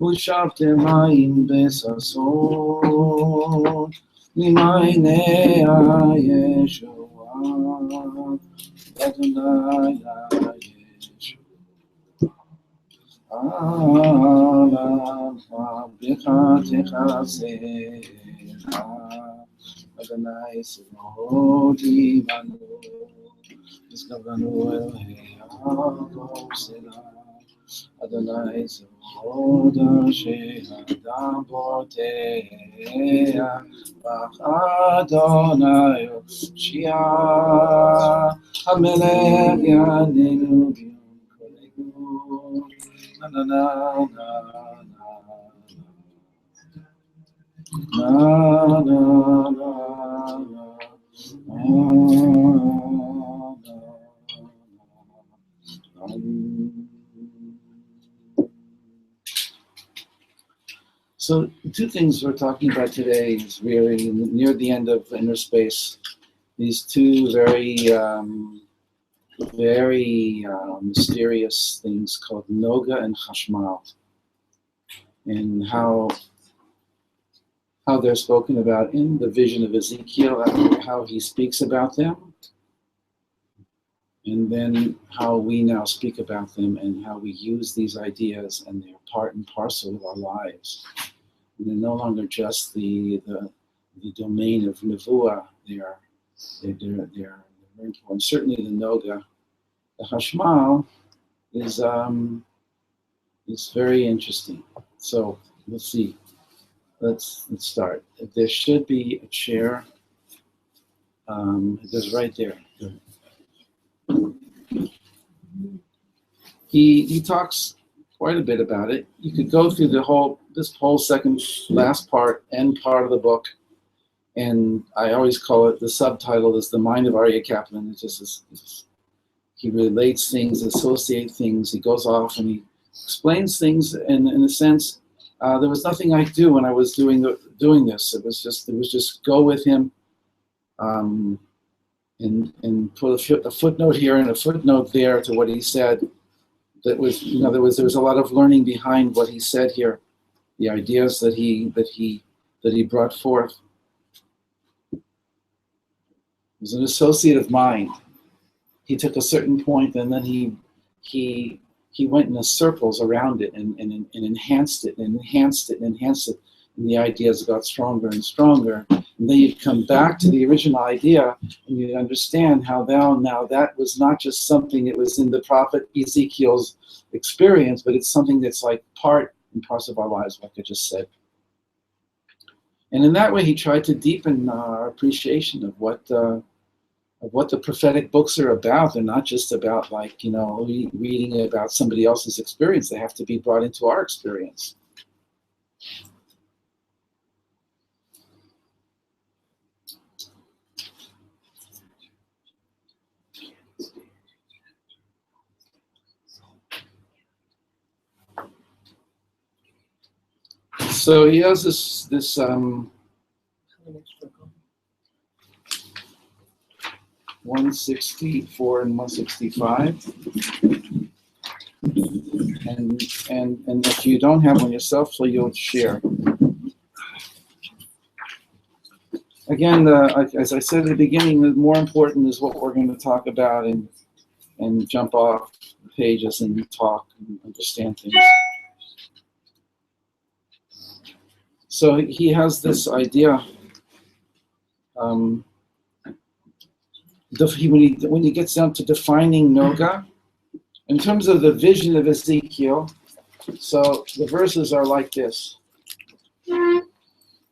ושבתם מים בששון ממעייני הישועה אדוני הישועה עליך תכסה אדוני צבאות עמנו נשגב לנו אלוהי יעקב סלה Adonai Zod She'adam Bortea Bach Adonai Shia HaMelech Yadenu B'yom Kolegu Na na na na na na na So the two things we're talking about today is really near the end of inner space. These two very mysterious things called Noga and Chashmal, and how they're spoken about in the vision of Ezekiel, how he speaks about them, and then how we now speak about them and how we use these ideas, and they're part and parcel of our lives. And they're no longer just the domain of Nevuah. They're very important. Certainly the Noga. The Hashmal is very interesting. So let's see. Let's start. There should be a chair. There's right there. He talks quite a bit about it. You could go through this whole last part, end part of the book, and I always call it, the subtitle is The Mind of Arya Kaplan. It's just he relates things, associates things, he goes off and he explains things in a sense. There was nothing I do when I was doing this. It was just go with him, and put a footnote here and a footnote there to what he said. That was, there was a lot of learning behind what he said here, the ideas that he brought forth. He was an associate of mind. He took a certain point and then he went in the circles around it and enhanced it and enhanced it and enhanced it, and the ideas got stronger and stronger. And then you'd come back to the original idea and you'd understand how now that was not just something that was in the prophet Ezekiel's experience, but it's something that's like part and parcel of our lives, like I just said. And in that way, he tried to deepen our appreciation of what the prophetic books are about. They're not just about reading about somebody else's experience. They have to be brought into our experience. So he has this 164 and 165, and if you don't have one yourself, so you'll share. Again, as I said at the beginning, the more important is what we're going to talk about, and and jump off the pages and talk and understand things. So he has this idea. When he gets down to defining Noga, in terms of the vision of Ezekiel, so the verses are like this.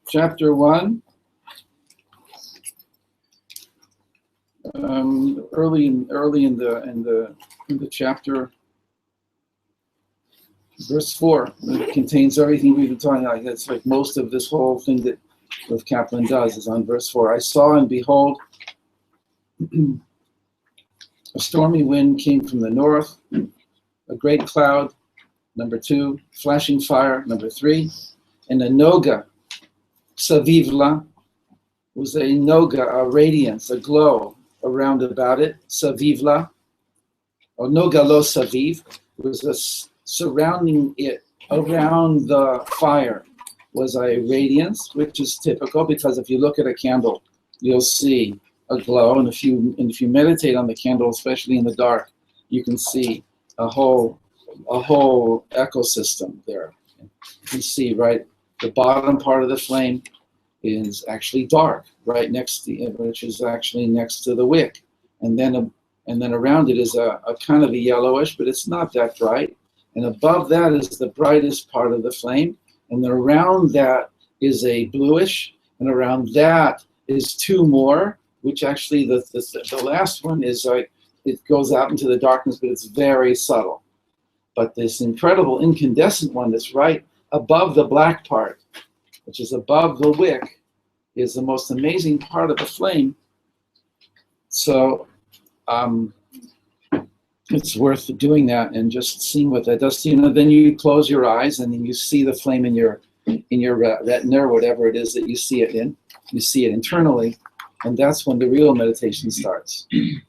Chapter 1, early in the chapter, verse 4, it contains everything we've been talking about. It's like most of this whole thing that Rav Kaplan does is on verse 4. I saw and behold, a stormy wind came from the north, a great cloud, number 2, flashing fire, number 3, and a Noga, savivla, was a Noga, a radiance, a glow around about it, savivla, or Noga lo saviv, was a surrounding it, around the fire, was a radiance, which is typical because if you look at a candle, you'll see a glow, and if you meditate on the candle, especially in the dark, you can see a whole ecosystem there. You can see right the bottom part of the flame is actually dark, right next to it, which is actually next to the wick, and then around it is a kind of a yellowish, but it's not that bright. And above that is the brightest part of the flame, and then around that is a bluish, and around that is 2 more, which actually the last one is like it goes out into the darkness, but it's very subtle. But this incredible incandescent one that's right above the black part, which is above the wick, is the most amazing part of the flame. So it's worth doing that and just seeing what that does to you. Then you close your eyes and then you see the flame in your retina or whatever it is that you see it in. You see it internally, and that's when the real meditation starts. If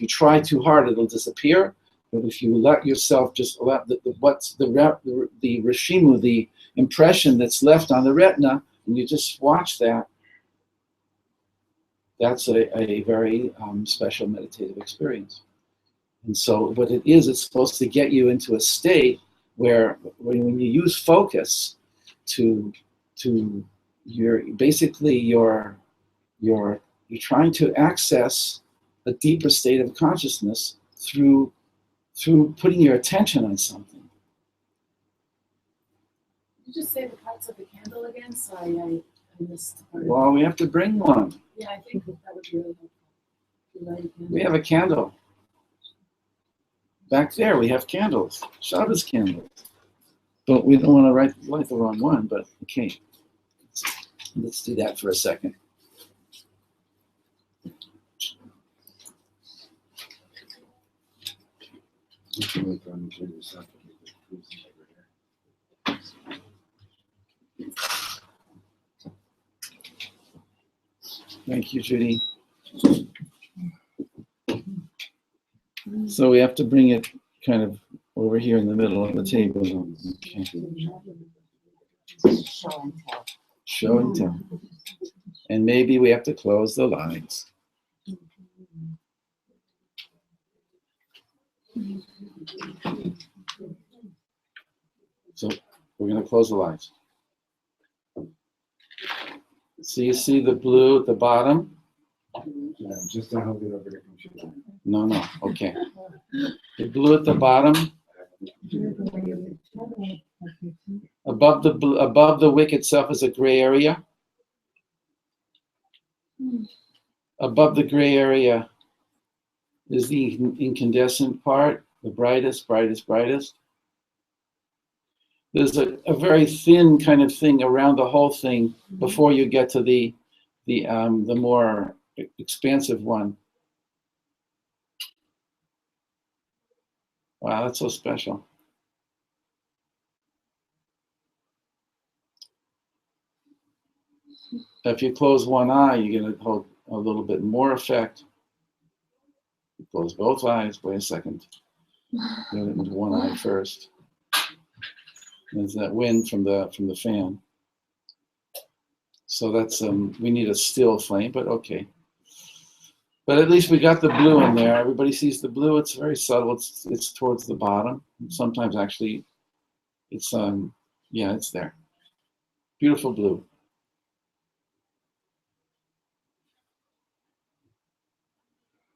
you try too hard, it'll disappear. But if you let yourself just let the reshimu, the impression that's left on the retina, and you just watch that, that's a very special meditative experience. And so what it is, it's supposed to get you into a state where when you use focus you're trying to access a deeper state of consciousness through putting your attention on something. Did you just say the parts of the candle again? Sorry, I missed part of Well, we have to bring one. Yeah, I think that would be really helpful. We have a candle. Back there, we have candles, Shabbos candles. But we don't want to light the wrong one, but okay. Let's do that for a second. Thank you, Judy. So we have to bring it kind of over here in the middle of the table. Okay. Show and tell. And maybe we have to close the lines. So we're going to close the lines. So you see the blue at the bottom? Yeah, just don't hold it over the computer. No, okay. The blue at the bottom, above the wick itself is a gray area. Above the gray area is the incandescent part, the brightest. There's a very thin kind of thing around the whole thing before you get to the more expansive one. Wow, that's so special. If you close one eye, you're going to hold a little bit more effect. You close both eyes. Wait a second. Get it into one eye first. There's that wind from the fan. So that's we need a still flame, but okay. But at least we got the blue in there. Everybody sees the blue. It's very subtle. It's towards the bottom. Sometimes actually, it's yeah, it's there. Beautiful blue.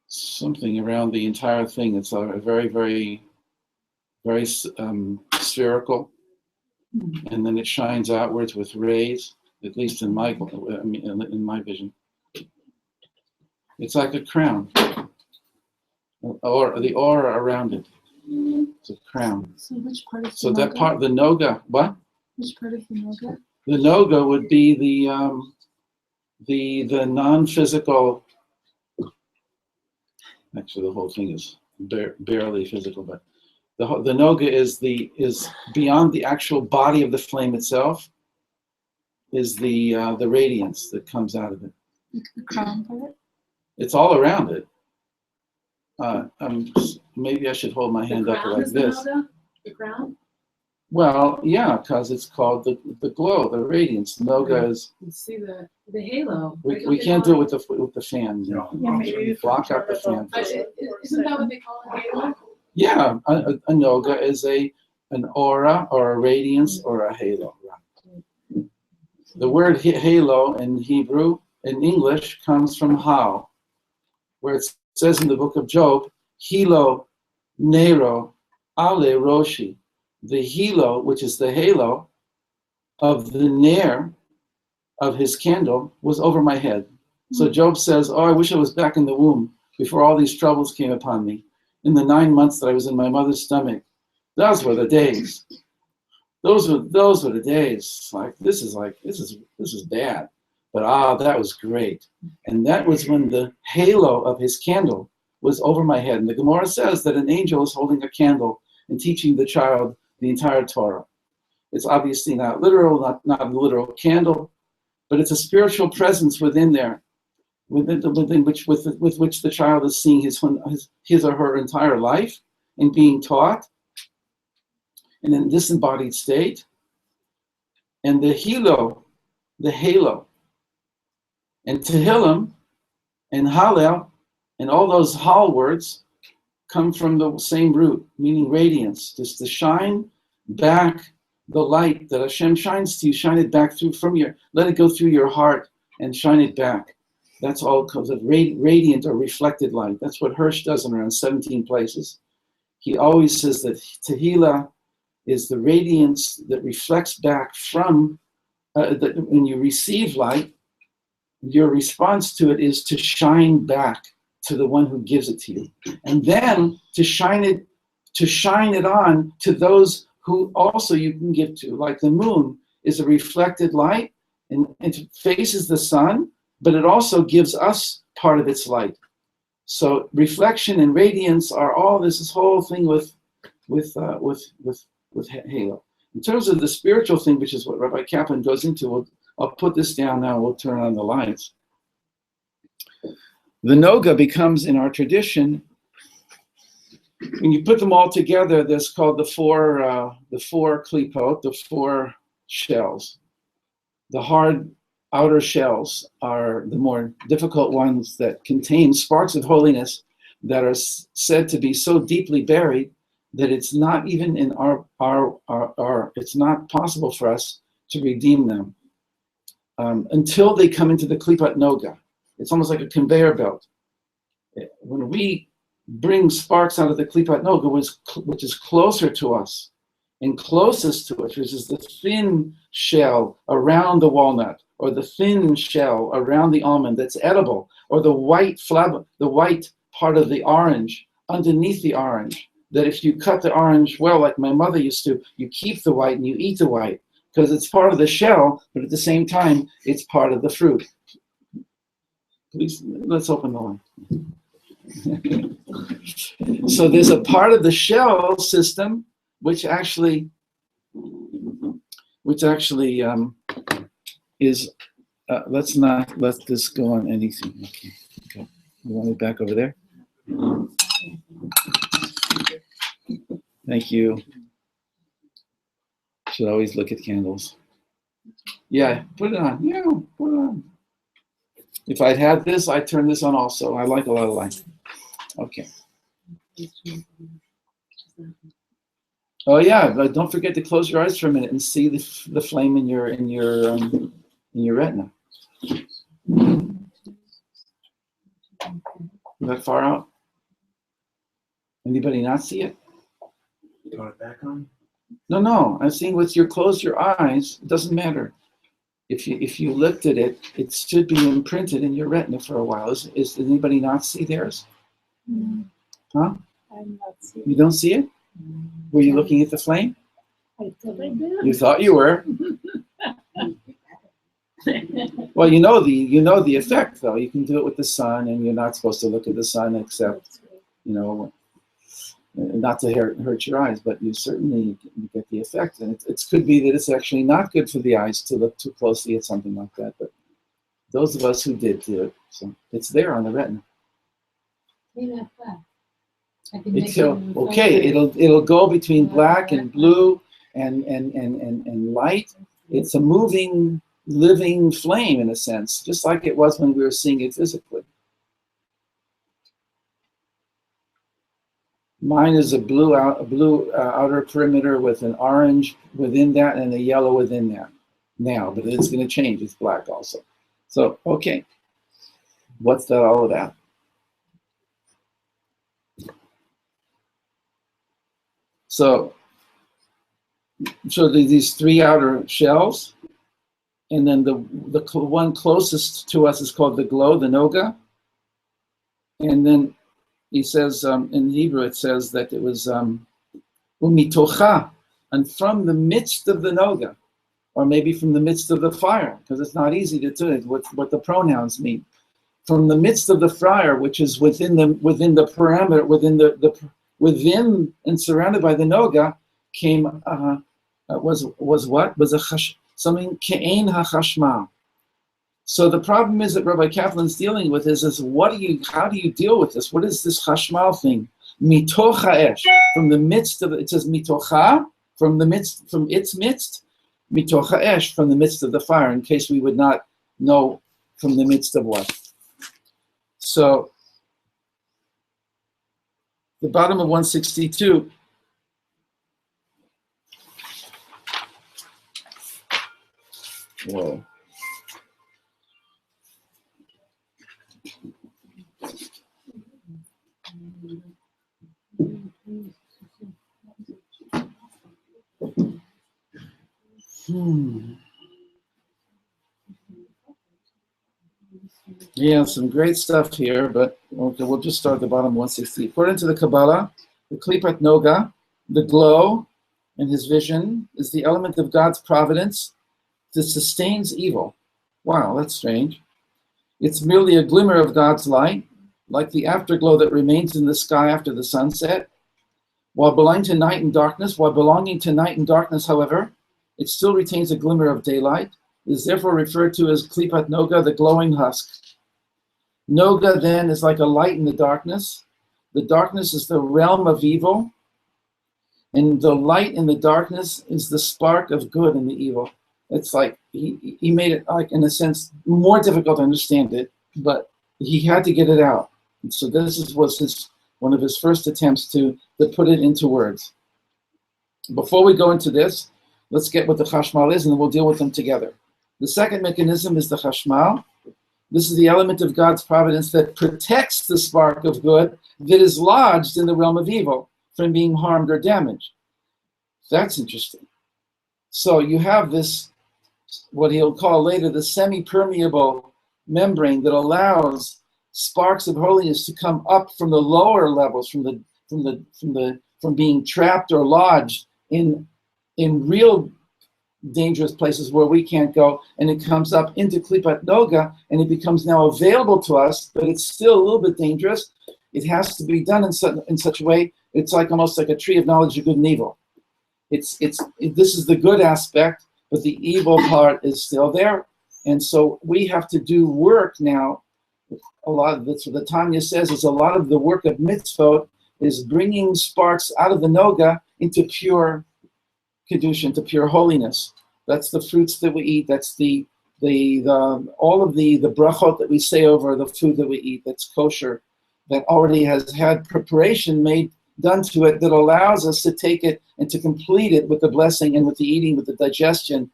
Something around the entire thing. It's a very, very, very spherical, and then it shines outwards with rays. At least in my vision, it's like a crown, or the aura around it. It's a crown. So which part of the So Noga? that part, the Noga, what? Which part of the Noga? The Noga would be the non-physical. Actually, the whole thing is barely physical, but the Noga is beyond the actual body of the flame itself. Is the radiance that comes out of it. The crown part? It's all around it. Maybe I should hold my hand up like this. Noga? The crown? Well, yeah, because it's called the glow, the radiance. Noga is. You see the halo. We can't do it with the fan. No. Yeah, maybe block out the fan. Isn't that what they call a halo? Yeah, a Noga is an aura or a radiance or a halo. The word halo in Hebrew, in English, comes from how, where it says in the book of Job, hilo nero ale roshi. The hilo, which is the halo of the nair of his candle, was over my head. So Job says, oh, I wish I was back in the womb before all these troubles came upon me. In the 9 months that I was in my mother's stomach, those were the days. Those were the days. This is bad, but that was great. And that was when the halo of his candle was over my head. And the Gemara says that an angel is holding a candle and teaching the child the entire Torah. It's obviously not literal, not a literal candle, but it's a spiritual presence within there, with which the child is seeing his or her entire life and being taught. And in disembodied state, and the halo, and Tehillim, and Hallel, and all those Hal words come from the same root, meaning radiance, just to shine back the light that Hashem shines to you, shine it back let it go through your heart and shine it back. That's all comes of radiant or reflected light. That's what Hirsch does in around 17 places. He always says that Tehillah is the radiance that reflects back from, when you receive light, your response to it is to shine back to the one who gives it to you. And then to shine it on to those who also you can give to. Like the moon is a reflected light and it faces the sun, but it also gives us part of its light. So reflection and radiance are all this whole thing with halo. In terms of the spiritual thing, which is what Rabbi Kaplan goes into, I'll put this down now, we'll turn on the lights. The Noga becomes, in our tradition, when you put them all together, there's called the four klipot, the four shells. The hard outer shells are the more difficult ones that contain sparks of holiness that are said to be so deeply buried that it's not even in it's not possible for us to redeem them until they come into the Klipat Noga. It's almost like a conveyor belt. When we bring sparks out of the Klipat Noga, which is closer to us and closest to us, which is the thin shell around the walnut, or the thin shell around the almond that's edible, or the white part of the orange underneath the orange, that if you cut the orange well, like my mother used to, you keep the white and you eat the white, because it's part of the shell, but at the same time, it's part of the fruit. Please, let's open the line. So there's a part of the shell system which actually is, let's not let this go on anything. Okay. You want it back over there? Thank you. Should always look at candles. Yeah, put it on. Yeah, put it on. If I'd had this, I'd turn this on also. I like a lot of light. Okay. Oh yeah, but don't forget to close your eyes for a minute and see the flame in your retina. Is that far out? Anybody not see it? Turn it back on. No. I'm saying with your close your eyes, it doesn't matter. If you lifted it, it should be imprinted in your retina for a while. Is anybody not see theirs? Huh? I'm not seeing. You don't see it? Were you looking at the flame? I thought I did. You thought you were. Well, you know the effect though. You can do it with the sun, and you're not supposed to look at the sun except, not to hurt your eyes, but you certainly get the effect. And it could be that it's actually not good for the eyes to look too closely at something like that. But those of us who did do it, so it's there on the retina. It'll go between black and blue and light. It's a moving, living flame in a sense, just like it was when we were seeing it physically. Mine is a blue outer perimeter with an orange within that and a yellow within that now, but it's going to change. It's black also. So, okay. What's that all about? So these three outer shells, and then the one closest to us is called the glow, the Noga. And then he says, in Hebrew, it says that it was umitocha, and from the midst of the Noga, or maybe from the midst of the fire, because it's not easy to do it, what the pronouns mean. From the midst of the fire, which is within the parameter, within and surrounded by the Noga, came was what? Was something ke'ein hachashmal. So the problem is that Rabbi Kaplan's dealing with is how do you deal with this? What is this chashmal thing? Mitoch ha'esh, from the midst of it says mitocha, from its midst, mitoch ha'esh, from the midst of the fire, in case we would not know from the midst of what. So the bottom of 162. Whoa. Yeah, some great stuff here, but we'll just start at the bottom of 160. According to the Kabbalah, the Klipat Noga, the glow, and his vision is the element of God's providence that sustains evil. Wow, that's strange. It's merely a glimmer of God's light, like the afterglow that remains in the sky after the sunset. While belonging to night and darkness, however, it still retains a glimmer of daylight. It is therefore referred to as Klipat Noga, the glowing husk. Noga then is like a light in the darkness. The darkness is the realm of evil, and the light in the darkness is the spark of good in the evil. It's like he made it, like, in a sense, more difficult to understand it, but he had to get it out. And so this was one of his first attempts to put it into words. Before we go into this, let's get what the chashmal is, and then we'll deal with them together. The second mechanism is the chashmal. This is the element of God's providence that protects the spark of good that is lodged in the realm of evil from being harmed or damaged. That's interesting. So you have this, what he'll call later, the semi-permeable membrane that allows sparks of holiness to come up from the lower levels, from being trapped or lodged in real dangerous places where we can't go, and it comes up into Klipat Noga, and it becomes now available to us, but it's still a little bit dangerous. It has to be done in such a way, it's like almost like a tree of knowledge of good and evil. This is the good aspect, but the evil part is still there. And so we have to do work now. A lot of that's what the Tanya says is a lot of the work of mitzvot is bringing sparks out of the Noga into pure Kiddush, into pure holiness. That's the fruits that we eat. That's the all of the brachot that we say over the food that we eat that's kosher, that already has had preparation done to it, that allows us to take it and to complete it with the blessing and with the eating, with the digestion,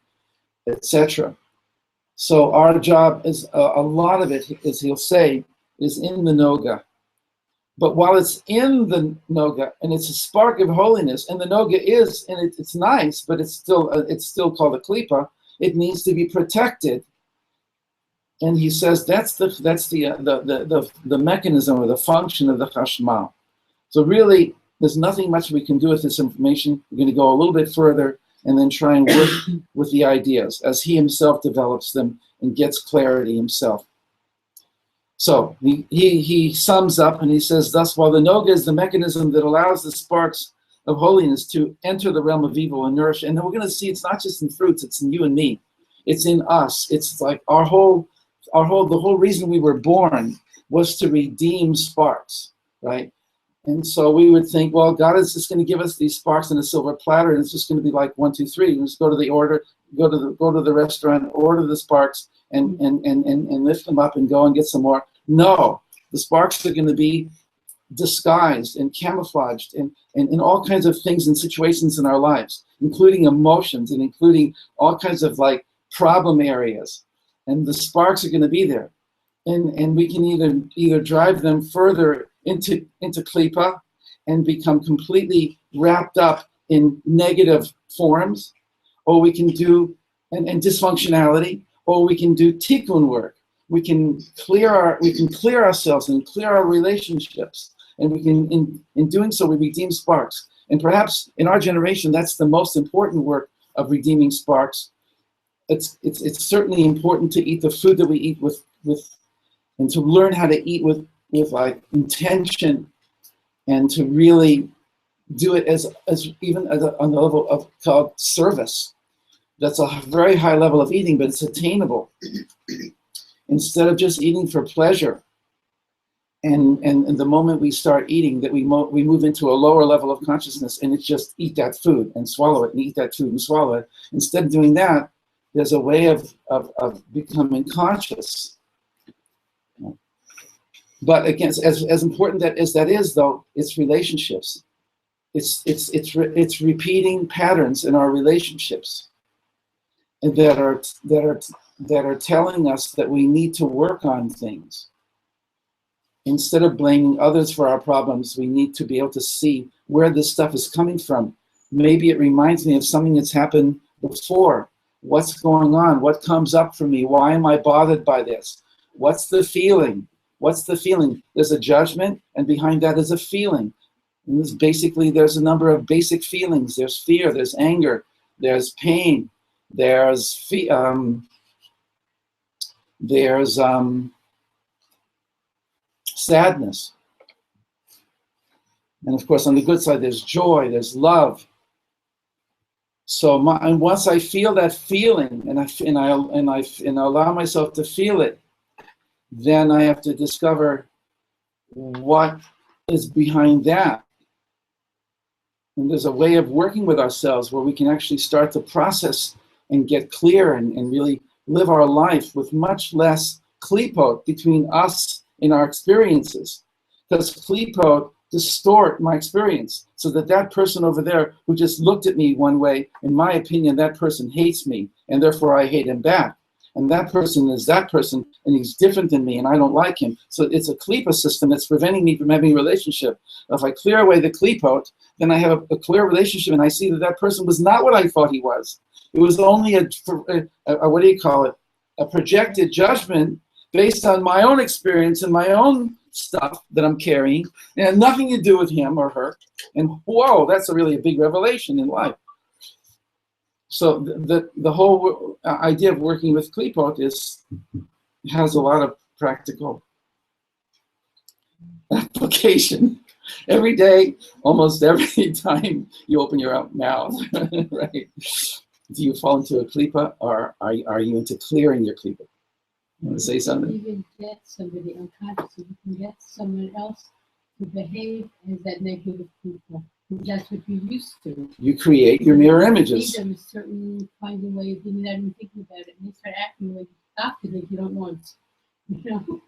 etc. So our job is, a lot of it, as he'll say, is in the Noga. But while it's in the Noga, and it's a spark of holiness, and the Noga is, and it's nice, but it's still called a klipa, it needs to be protected. And he says that's the mechanism or the function of the chashmal. So really, there's nothing much we can do with this information. We're going to go a little bit further and then try and work with the ideas as he himself develops them and gets clarity himself. So he sums up and he says, thus, while the Noga is the mechanism that allows the sparks of holiness to enter the realm of evil and nourish, and then we're going to see it's not just in fruits, it's in you and me. It's in us. It's like the whole reason we were born was to redeem sparks, right? And so we would think, well, God is just going to give us these sparks in a silver platter, and it's just going to be like 1, 2, 3. You just go to the restaurant, order the sparks, and lift them up and go and get some more. No, the sparks are going to be disguised and camouflaged in all kinds of things and situations in our lives, including emotions and including all kinds of like problem areas. And the sparks are going to be there. And we can either drive them further into klipa and become completely wrapped up in negative forms, or we can do and dysfunctionality, or we can do tikkun work. We can clear ourselves and clear our relationships, and we can in doing so we redeem sparks. And perhaps in our generation that's the most important work of redeeming sparks. It's certainly important to eat the food that we eat with and to learn how to eat with like intention, and to really do it as even on the level of called service. That's a very high level of eating, but it's attainable. Instead of just eating for pleasure, and the moment we start eating, that we move into a lower level of consciousness, and it's just eat that food and swallow it, and eat that food and swallow it. Instead of doing that, there's a way of becoming conscious. But again, as important as that is, though, it's relationships. It's repeating patterns in our relationships, and that are telling us that we need to work on things. Instead of blaming others for our problems, we need to be able to see where this stuff is coming from. Maybe it reminds me of something that's happened before. What's going on? What comes up for me? Why am I bothered by this? What's the feeling? What's the feeling? There's a judgment, and behind that is a feeling. And there's a number of basic feelings. There's fear, there's anger, there's pain, there's sadness. And of course, on the good side, there's joy, there's love. So and once I feel that feeling, and I allow myself to feel it, then I have to discover what is behind that. And there's a way of working with ourselves where we can actually start to process and get clear and really live our life with much less klipot between us and our experiences. Because klipot distort my experience, so that person over there who just looked at me one way, in my opinion, that person hates me, and therefore I hate him back. And that person is that person, and he's different than me, and I don't like him. So it's a klipa system that's preventing me from having a relationship. If I clear away the klipot, then I have a clear relationship, and I see that person was not what I thought he was. It was only a what do you call it? A projected judgment based on my own experience and my own stuff that I'm carrying. It had nothing to do with him or her. And whoa, that's really a big revelation in life. So the whole idea of working with klipot has a lot of practical application. Every day, almost every time you open your mouth, right? Do you fall into a klipa, or are you into clearing your klipa? You want to say something? You can get somebody unconscious. You can get someone else to behave as that negative people. That's what you used to. You create your mirror You images. see them a certain kind of way, you're not even thinking about it, and they start acting like you stop to think you don't want. You know?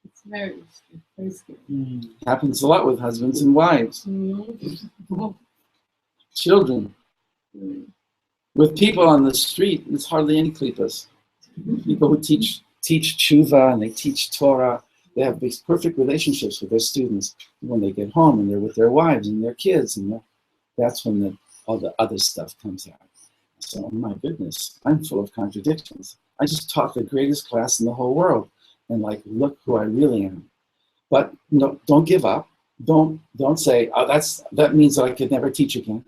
It's very scary. Happens a lot with husbands and wives, Mhm. children. With people on the street, it's hardly any klipas. People who teach tshuva and they teach Torah, they have these perfect relationships with their students. When they get home and they're with their wives and their kids, and that's when all the other stuff comes out. So, my goodness, I'm full of contradictions. I just taught the greatest class in the whole world, and look who I really am. But no, don't give up. Don't say, oh, that means that I could never teach again.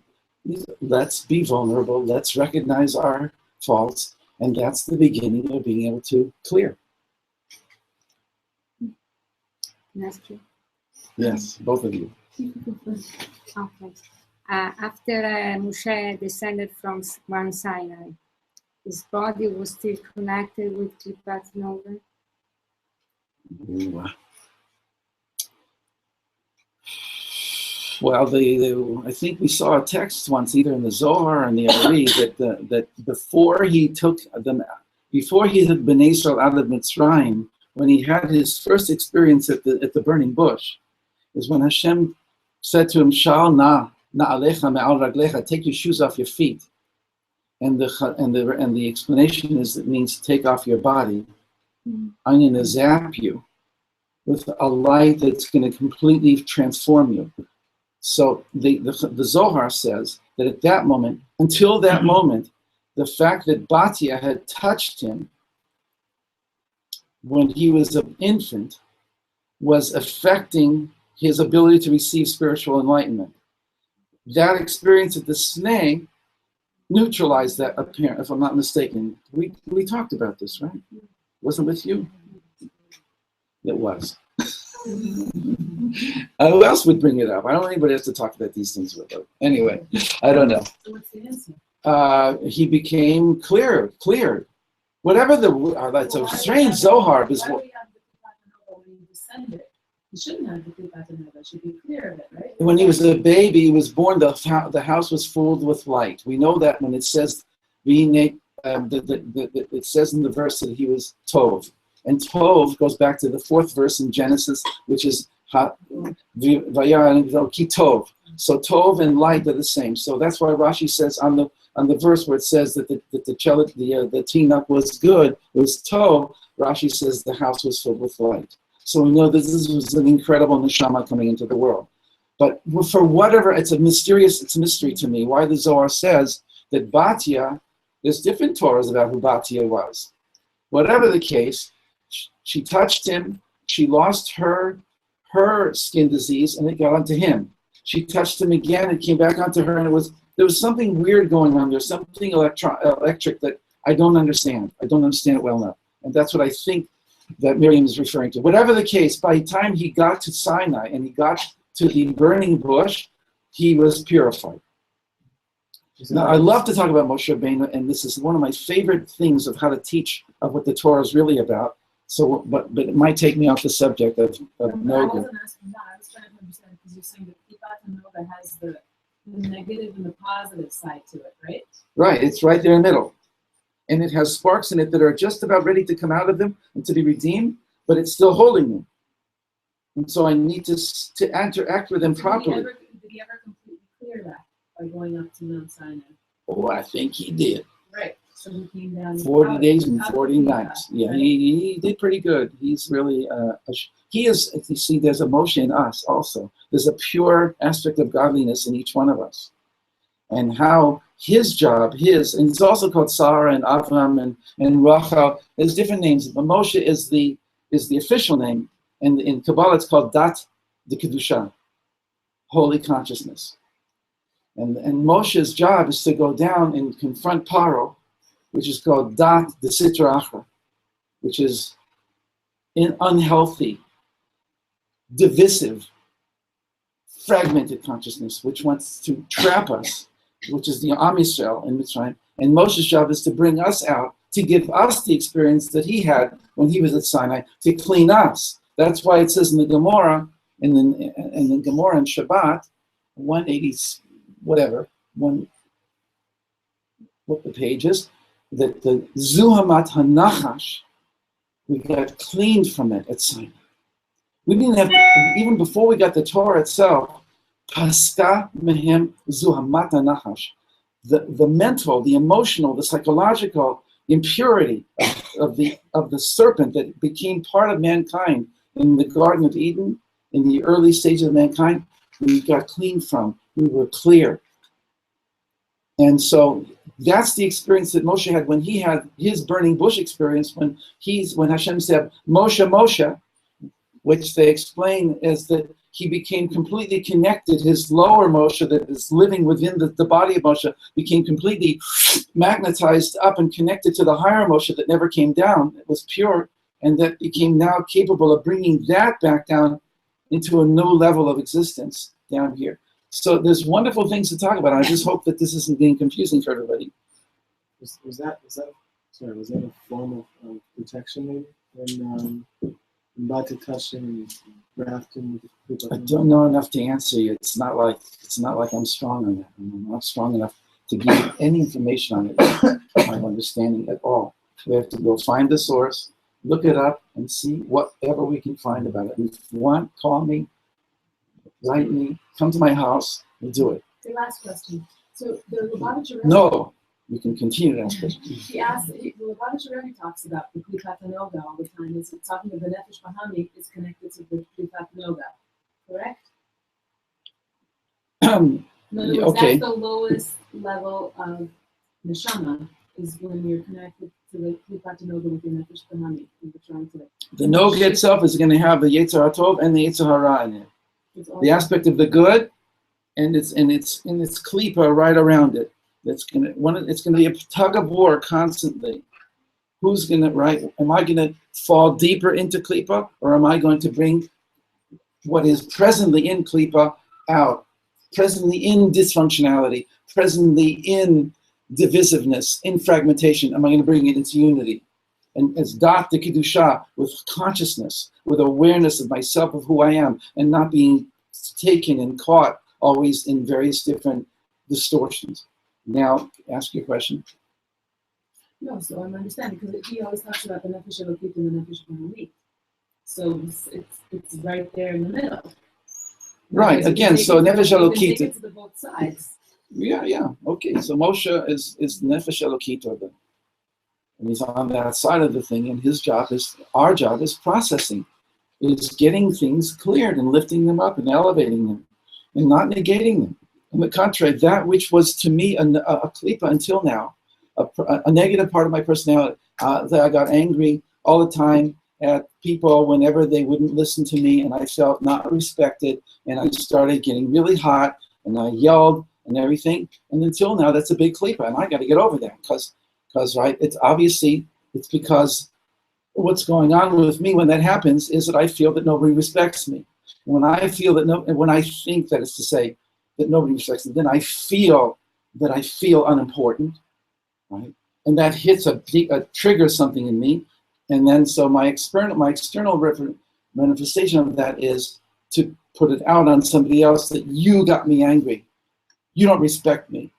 Let's be vulnerable. Let's recognize our faults, and that's the beginning of being able to clear. That's true. Yes, both of you. Okay. After Moshe descended from Mount Sinai, his body was still connected with Klipat Noga. Ooh. Well, I think we saw a text once, either in the Zohar or in the Ari, that before he took them, before he took Bnei Israel out of Mitzrayim, when he had his first experience at the burning bush, is when Hashem said to him, "Shal na alecha me'al raglecha," take your shoes off your feet, and the explanation is it means take off your body. I'm going to zap you with a light that's going to completely transform you. So the Zohar says that at that moment, until that moment, the fact that Batya had touched him when he was an infant was affecting his ability to receive spiritual enlightenment. That experience at the sneh neutralized that appearance, if I'm not mistaken. We talked about this, right? Wasn't it with you? It was. Who else would bring it up? I don't know anybody else to talk about these things with. Anyway, I don't know. So what's the answer? He became cleared. Whatever that's a strange Zohar. Why do we have the Klipat Noga when he descended? He shouldn't have the Klipat Noga. Should be clear of it, right? When he was a baby, he was born, the house was filled with light. We know that when it says, it says in the verse that he was Tov. And Tov goes back to the 4th verse in Genesis, which is Ki Tov. So Tov and light are the same. So that's why Rashi says on the verse where it says that the Tinuk was good, it was Tov. Rashi says the house was filled with light. So we know that this was an incredible neshama coming into the world. But for whatever, it's a mystery to me why the Zohar says that Batya, there's different Torahs about who Batya was. Whatever the case, she touched him, she lost her skin disease, and it got onto him. She touched him again, it came back onto her, and there was something weird going on. There's something electric that I don't understand. I don't understand it well enough. And that's what I think that Miriam is referring to. Whatever the case, by the time he got to Sinai and he got to the burning bush, he was purified. Now, I love to talk about Moshe Rabbeinu, and this is one of my favorite things of how to teach of what the Torah is really about. So, but it might take me off the subject of I Noga. wasn't asking that. I was trying to understand because you're saying that Klipat Noga has the negative and the positive side to it, right? Right, it's right there in the middle. And it has sparks in it that are just about ready to come out of them and to be redeemed, but it's still holding them. And so I need to interact with them properly. Did he ever completely clear that by going up to Mount Sinai? Oh, I think he did. Right. So he came down 40 days and out of 40 the nights. Yeah, right? he did pretty good. He's really, he is, you see, there's emotion in us also. There's a pure aspect of godliness in each one of us. And how his job, and it's also called Sarah and Avram and Rachel. There's different names, but Moshe is the official name. And in Kabbalah, it's called Dat de Kedusha, holy consciousness. And Moshe's job is to go down and confront Paro, which is called Dat de Sitra Achra, which is an unhealthy, divisive, fragmented consciousness, which wants to trap us, which is the Am Yisrael in Mitzrayim. And Moshe's job is to bring us out, to give us the experience that he had when he was at Sinai, to clean us. That's why it says in the Gemara, in the Gemara in Shabbat, 180, whatever, what the page is, that the Zuhamat HaNachash, we got cleaned from it at Sinai. We didn't have to, even before we got the Torah itself, Paska Mehem Zuhamat HaNachash. The mental, the emotional, the psychological impurity of the serpent that became part of mankind in the Garden of Eden, in the early stages of mankind, we got clean from. We were clear. And so that's the experience that Moshe had when he had his burning bush experience, when Hashem said, Moshe Moshe, which they explain as that he became completely connected. His lower Moshe that is living within the body of Moshe became completely magnetized up and connected to the higher Moshe that never came down. It was pure, and that became now capable of bringing that back down into a new level of existence down here. So there's wonderful things to talk about. I just hope that this isn't being confusing for everybody. Was that a form of protection maybe when about to touch him and graft him with the I don't know enough to answer you. It's not like I'm strong on that. I'm not strong enough to give you any information on it. My understanding at all. We have to go find the source, look it up, and see whatever we can find about it. And if you want, call me, write me, come to my house, we'll do it. The last question. So the Lubavitcher Rebbe, No, you can continue to ask questions. he asked, the Lubavitcher Rebbe talks about the Klipat Noga all the time. It's talking about the Nefesh Bahami is connected to the Klipat Noga, correct? In other words, Okay. that's the lowest level of neshama is when you're connected to the Klipat Noga with your Nefesh Bahami. You're trying to. The Noga itself is going to have the Yetzer HaTov and the Yetzer Hara in it. The aspect of the good, and it's klipa right around it. It's gonna be a tug of war constantly. Who's gonna Am I gonna fall deeper into klipa, or am I going to bring what is presently in klipa out? Presently in dysfunctionality, presently in divisiveness, in fragmentation. Am I going to bring it into unity? And as dot the Kiddusha, with consciousness, with awareness of myself, of who I am, and not being taken and caught always in various different distortions. Now, ask your question. No, so I'm understanding, because he always talks about the Nefesh Elokit and the Nefesh Bahami. So it's right there in the middle. Right, again, so Nefesh Elokit. Take it to the both sides. Yeah, okay. So Moshe is Nefesh Elokit, and he's on that side of the thing, and our job is processing, is getting things cleared and lifting them up and elevating them and not negating them. On the contrary, that which was to me a klipa until now, a negative part of my personality, that I got angry all the time at people whenever they wouldn't listen to me, and I felt not respected, and I started getting really hot, and I yelled and everything, and until now, that's a big klipa, and I got to get over that, because right, it's because what's going on with me when that happens is that I feel that nobody respects me. When I feel that when I think that is to say that nobody respects me, then I feel unimportant, right? And that hits triggers something in me, and then so my external manifestation of that is to put it out on somebody else that you got me angry, you don't respect me.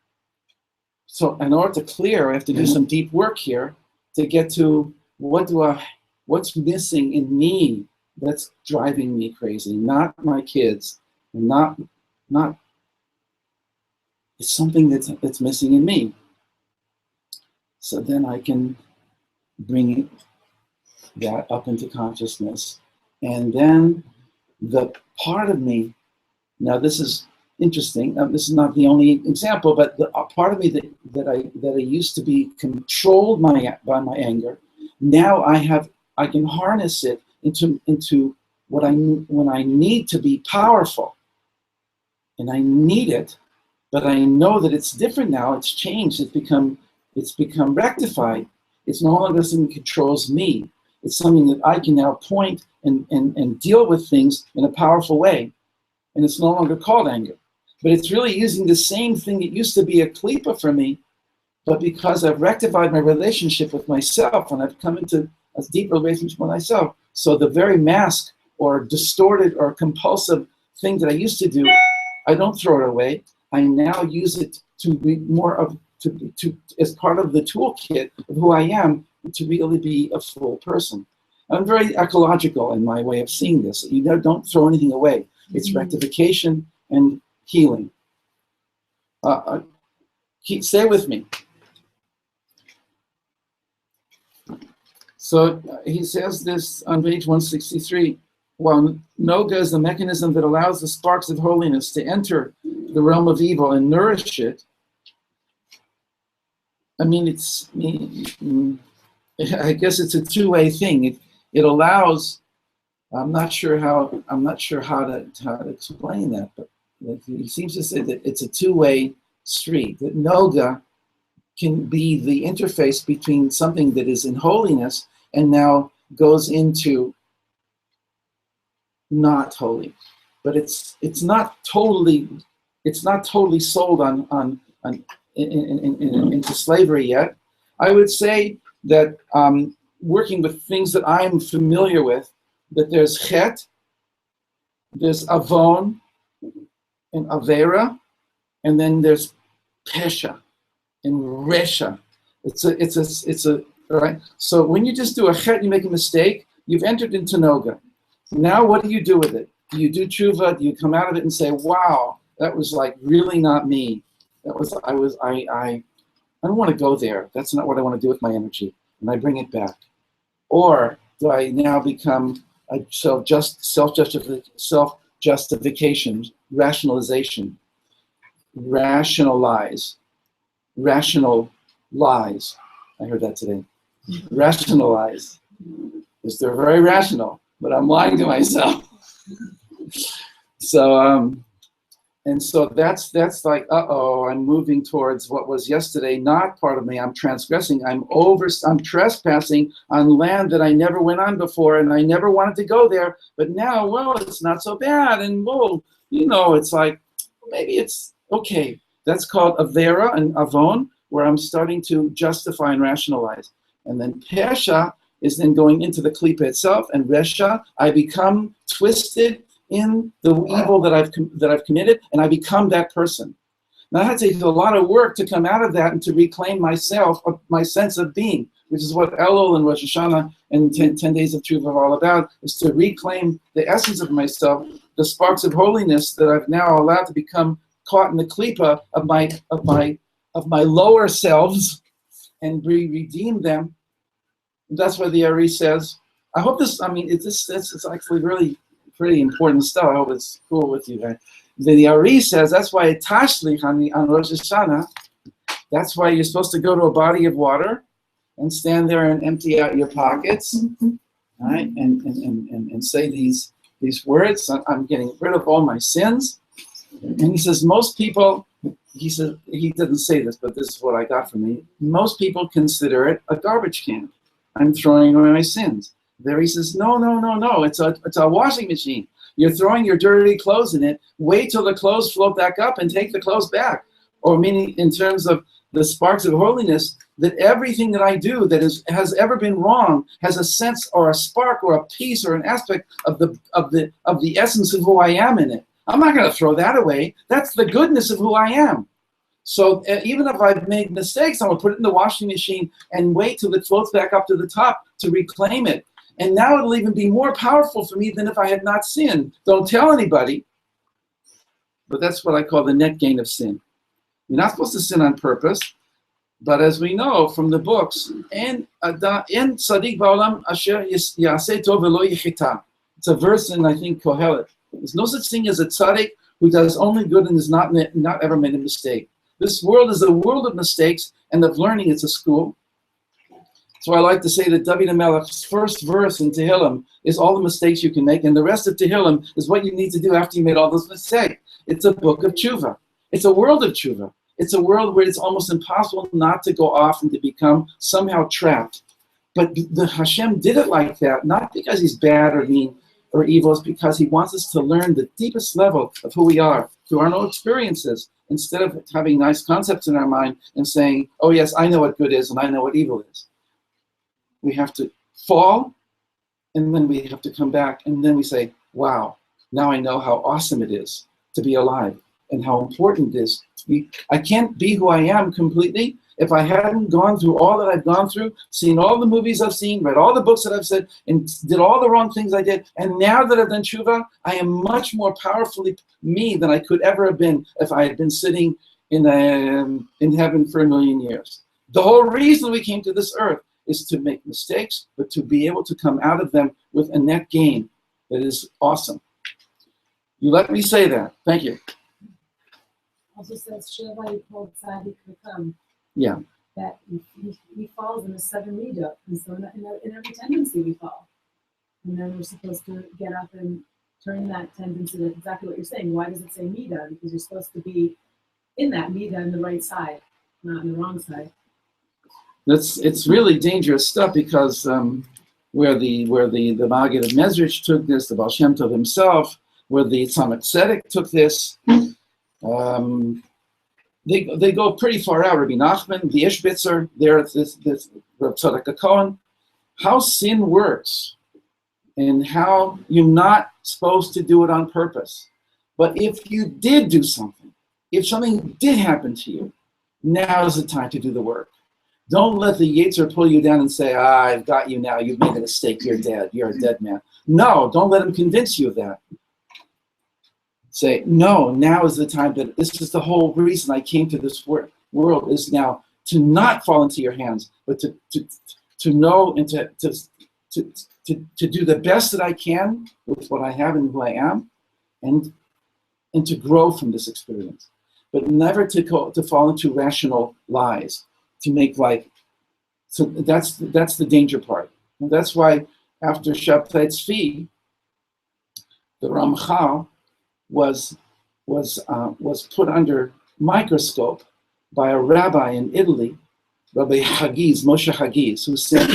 So in order to clear, I have to do some deep work here to get to what's missing in me that's driving me crazy, not my kids, not it's something that's missing in me. So then I can bring that up into consciousness. And then the part of me, now this is interesting, this is not the only example, but the part of me that I used to be controlled by my anger, now I can harness it into when I need to be powerful, and I need it, but I know that it's different now. It's changed. It's become rectified. It's no longer something that controls me. It's something that I can now point and deal with things in a powerful way, and it's no longer called anger. But it's really using the same thing that used to be a klipa for me, but because I've rectified my relationship with myself and I've come into a deeper relationship with myself, so the very mask or distorted or compulsive thing that I used to do I don't throw it away. I now use it to be more of to as part of the toolkit of who I am to really be a full person. I'm very ecological in my way of seeing this. You don't throw anything away. It's rectification and healing. Stay with me. So he says this on page 163. While Noga is the mechanism that allows the sparks of holiness to enter the realm of evil and nourish it, I mean, I guess it's a two-way thing. It allows. I'm not sure how to explain that, but he seems to say that it's a two-way street. That Noga can be the interface between something that is in holiness and now goes into not holy, but it's not totally sold into slavery yet. I would say that working with things that I'm familiar with, that there's chet, there's avon, and avera, and then there's pesha and resha. It's a right. So when you just do a chet, you make a mistake, you've entered into Noga. Now what do you do with it? Do you do tshuva? Do you come out of it and say, wow, that was like really not me. I don't want to go there. That's not what I want to do with my energy. And I bring it back. Or do I now become a self-justification, rationalization, rational lies. I heard that today. Rationalize. Because they're very rational, but I'm lying to myself. So that's like, I'm moving towards what was yesterday not part of me. I'm transgressing. I'm trespassing on land that I never went on before, and I never wanted to go there. But now, well, it's not so bad, and it's like maybe it's okay. That's called avera and avon, where I'm starting to justify and rationalize. And then pesha is then going into the klipa itself, and resha, I become twisted in the evil that I've committed, and I become that person. Now, that takes a lot of work to come out of that and to reclaim myself, my sense of being, which is what Elul and Rosh Hashanah and 10 days of truth are all about, is to reclaim the essence of myself, the sparks of holiness that I've now allowed to become caught in the klipa of my lower selves, and redeem them. That's why the Ari says, I hope this, it's actually really pretty important stuff. I hope it's cool with you guys. The Ari says that's why Tashlich on Rosh Hashanah, that's why you're supposed to go to a body of water and stand there and empty out your pockets, right? And say these words. I'm getting rid of all my sins. And he says most people, he doesn't say this, but this is what I got from me. Most people consider it a garbage can. I'm throwing away my sins. There he says, no. It's a washing machine. You're throwing your dirty clothes in it. Wait till the clothes float back up and take the clothes back. Or meaning in terms of the sparks of holiness, that everything that I do that has ever been wrong has a sense or a spark or a piece or an aspect of the essence of who I am in it. I'm not going to throw that away. That's the goodness of who I am. So even if I've made mistakes, I'm going to put it in the washing machine and wait till it floats back up to the top to reclaim it. And now it'll even be more powerful for me than if I had not sinned. Don't tell anybody. But that's what I call the net gain of sin. You're not supposed to sin on purpose. But as we know from the books, en tzadik ba'olam asher yaseh tov v'lo yichita. It's a verse in, I think, Kohelet. There's no such thing as a tzaddik who does only good and has not ever made a mistake. This world is a world of mistakes and of learning. It's a school. So I like to say that David HaMelech's first verse in Tehillim is all the mistakes you can make, and the rest of Tehillim is what you need to do after you made all those mistakes. It's a book of tshuva. It's a world of tshuva. It's a world where it's almost impossible not to go off and to become somehow trapped. But the Hashem did it like that, not because he's bad or mean or evil, it's because he wants us to learn the deepest level of who we are through our own experiences, instead of having nice concepts in our mind and saying, oh yes, I know what good is and I know what evil is. We have to fall, and then we have to come back, and then we say, wow, now I know how awesome it is to be alive. and how important it is to be. I can't be who I am completely if I hadn't gone through all that I've gone through, seen all the movies I've seen, read all the books that I've said, and did all the wrong things I did. And now that I've done tshuva, I am much more powerfully me than I could ever have been if I had been sitting in heaven for 1,000,000 years. The whole reason we came to this earth is to make mistakes, but to be able to come out of them with a net gain that is awesome. You let me say that. Thank you. Also says Sheva called Tzaddik Hakam. Yeah. That he falls in a 7 midah, and so in every tendency we fall, and then we're supposed to get up and turn that tendency to exactly what you're saying. Why does it say midah? Because you're supposed to be in that midah in the right side, not in the wrong side. It's really dangerous stuff because where the Maggid of Mezrich took this, the Baal Shem Tov himself, where the Tzemach Tzedek took this, they go pretty far out. Rabbi Nachman, the Ishbitzer, there, this Reb Tzadok HaKohen, how sin works and how you're not supposed to do it on purpose. But if you did do something, if something did happen to you, now is the time to do the work. Don't let the Yetzer pull you down and say, I've got you now, you've made a mistake, you're dead, you're a dead man. No, don't let him convince you of that. Say, no, now is the time that this is the whole reason I came to this world is now to not fall into your hands, but to know and to do the best that I can with what I have and who I am, and to grow from this experience. But never to fall into rational lies, to make so that's the danger part. And that's why after Shabtai Tzvi, the Ramchal was put under microscope by a rabbi in Italy, Rabbi Hagiz, Moshe Hagiz, who sent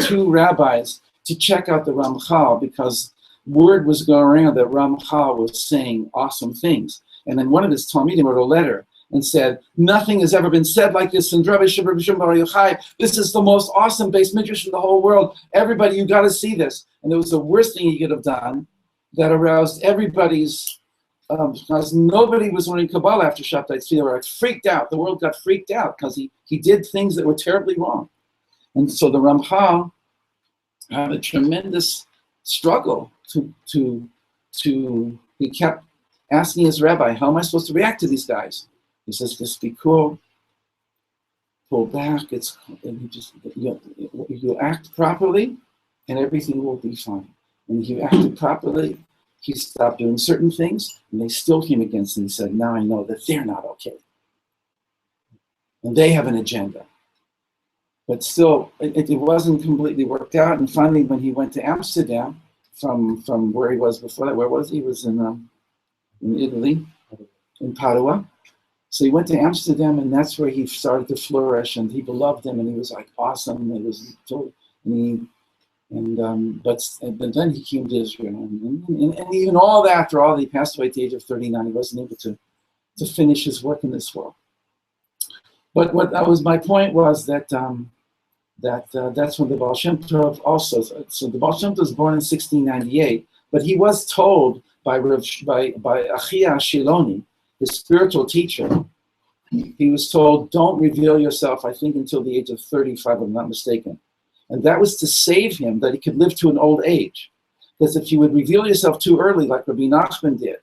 2 rabbis to check out the Ramchal because word was going around that Ramchal was saying awesome things. And then one of his Talmidim wrote a letter and said, nothing has ever been said like this in Rabbi Shimon Bar Yochai. This is the most awesome base midrash in the whole world. Everybody, you got to see this. And it was the worst thing he could have done that aroused everybody's, because nobody was learning Kabbalah after Shabtai Tzvi. They were freaked out. The world got freaked out because he did things that were terribly wrong. And so the Ramchal had a tremendous struggle he kept asking his rabbi, how am I supposed to react to these guys? He says, just be cool, pull back, you act properly and everything will be fine. And he acted properly, he stopped doing certain things and they still came against him. He said, now I know that they're not okay. And they have an agenda. But still, it wasn't completely worked out. And finally, when he went to Amsterdam, from where he was before that, where was he? He was in Italy, in Padua. So he went to Amsterdam, and that's where he started to flourish, and people loved him, and he was like awesome. It was so, but then he came to Israel, and even all that, after all, he passed away at the age of 39. He wasn't able to finish his work in this world. But what that was my point was that that's when the Baal Shem Tov also. So the Baal Shem Tov was born in 1698, but he was told by Achia Shiloni, his spiritual teacher, he was told, don't reveal yourself, I think, until the age of 35, if I'm not mistaken. And that was to save him, that he could live to an old age. Because if you would reveal yourself too early, like Rabbi Nachman did,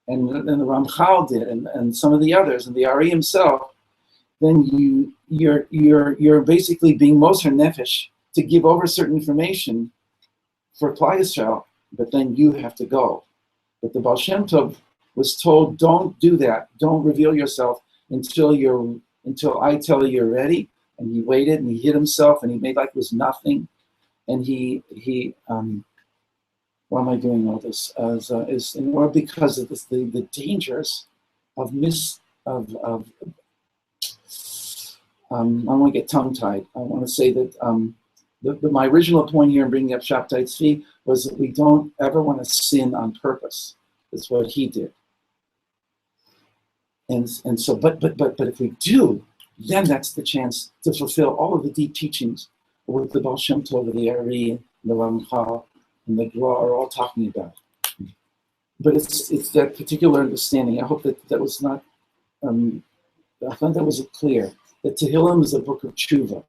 and the Ramchal did, and some of the others, and the Ari himself, then you're basically being Moser Nefesh to give over certain information for Klal Yisrael, but then you have to go. But the Baal Shem Tov was told, don't do that. Don't reveal yourself until I tell you you're ready. And he waited and he hid himself and he made like it was nothing. And he why am I doing all this? Is in order because of this, the dangers of I don't want to get tongue-tied. I want to say that my original point here in bringing up Shabtai Tzvi was that we don't ever want to sin on purpose. That's what he did. And so, but if we do, then that's the chance to fulfill all of the deep teachings what the Baal Shem Tov, the Ari, the Ramchal, and the Gra are all talking about. but it's that particular understanding. I hope that was not. I thought that was clear. The Tehillim is a book of tshuva.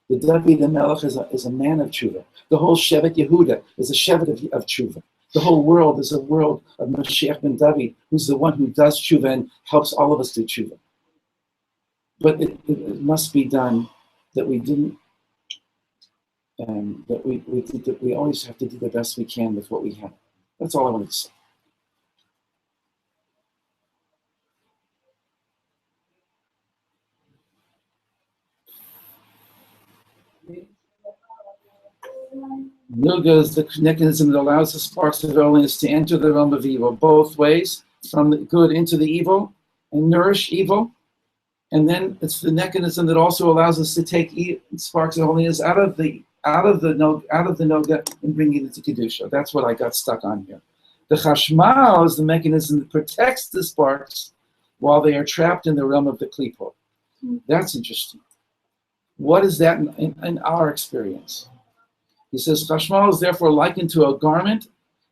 The David the Melech is a man of tshuva. The whole Shevet Yehuda is a Shevet of tshuva. The whole world is a world of Mashiach ben David, who's the one who does tshuva and helps all of us do tshuva. But it must be done that we didn't. That we always have to do the best we can with what we have. That's all I wanted to say. Noga is the mechanism that allows the sparks of holiness to enter the realm of evil both ways, from the good into the evil and nourish evil. And then it's the mechanism that also allows us to take sparks of holiness out of the Noga and bring it into Kiddush. That's what I got stuck on here. The Chashmal is the mechanism that protects the sparks while they are trapped in the realm of the Klipot. That's interesting. What is that in our experience? He says, Chashmal is therefore likened to a garment,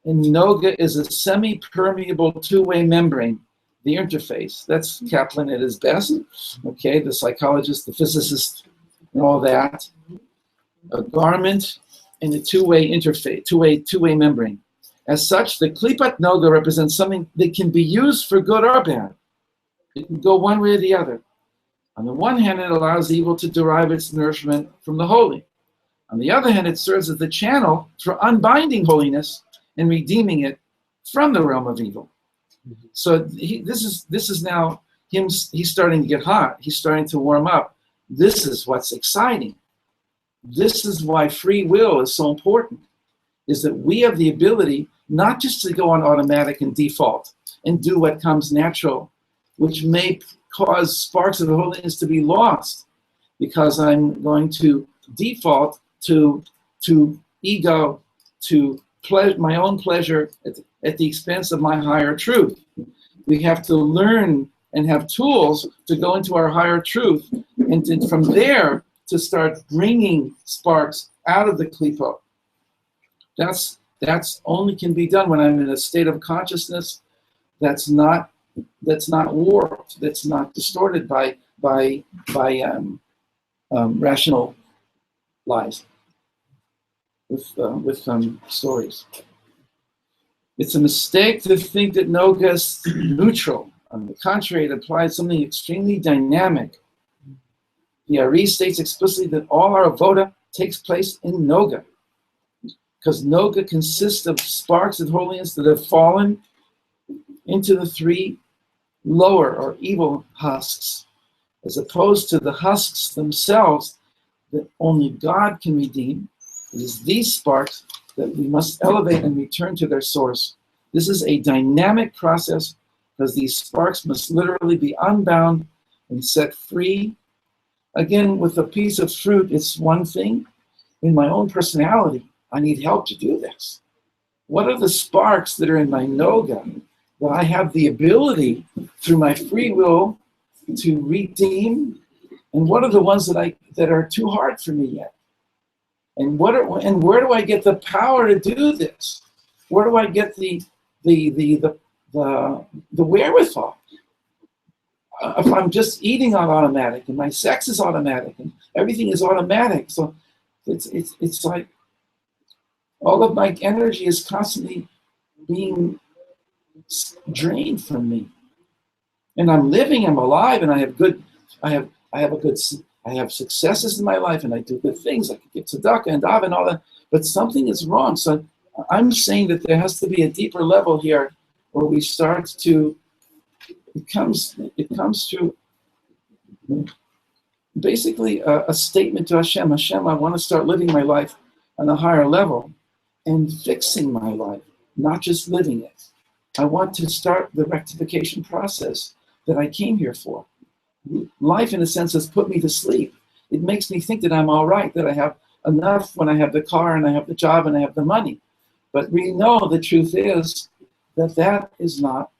and Noga is a semi-permeable two-way membrane, the interface. That's Kaplan at his best, okay, the psychologist, the physicist, and all that. A garment and a two-way interface, two-way membrane. As such, the Klipat Noga represents something that can be used for good or bad. It can go one way or the other. On the one hand, it allows evil to derive its nourishment from the holy. On the other hand, it serves as the channel for unbinding holiness and redeeming it from the realm of evil. So this is now him. He's starting to get hot. He's starting to warm up. This is what's exciting. This is why free will is so important, is that we have the ability not just to go on automatic and default and do what comes natural, which may cause sparks of holiness to be lost because I'm going to default to ego, to my own pleasure at the expense of my higher truth. We have to learn and have tools to go into our higher truth and from there to start bringing sparks out of the klipo. That's only can be done when I'm in a state of consciousness that's not warped, that's not distorted by rational lies with stories. It's a mistake to think that Noga is neutral. On the contrary, it applies something extremely dynamic. The Ari states explicitly that all our avoda takes place in Noga, because Noga consists of sparks of holiness that have fallen into the three lower or evil husks, as opposed to the husks themselves that only God can redeem. It is these sparks that we must elevate and return to their source. This is a dynamic process because these sparks must literally be unbound and set free. Again, with a piece of fruit, it's one thing. In my own personality, I need help to do this. What are the sparks that are in my Noga that I have the ability through my free will to redeem? And what are the ones that are too hard for me yet? And where do I get the power to do this? Where do I get the wherewithal? If I'm just eating on automatic and my sex is automatic and everything is automatic, so it's like all of my energy is constantly being drained from me. And I'm living, I'm alive, and I have successes in my life, and I do good things. I can get tzedakah and daven and all that, but something is wrong. So I'm saying that there has to be a deeper level here where we start to, it comes to basically a statement to Hashem. Hashem, I want to start living my life on a higher level and fixing my life, not just living it. I want to start the rectification process that I came here for. Life, in a sense, has put me to sleep. It makes me think that I'm all right, that I have enough when I have the car and I have the job and I have the money. But we know the truth is that is not,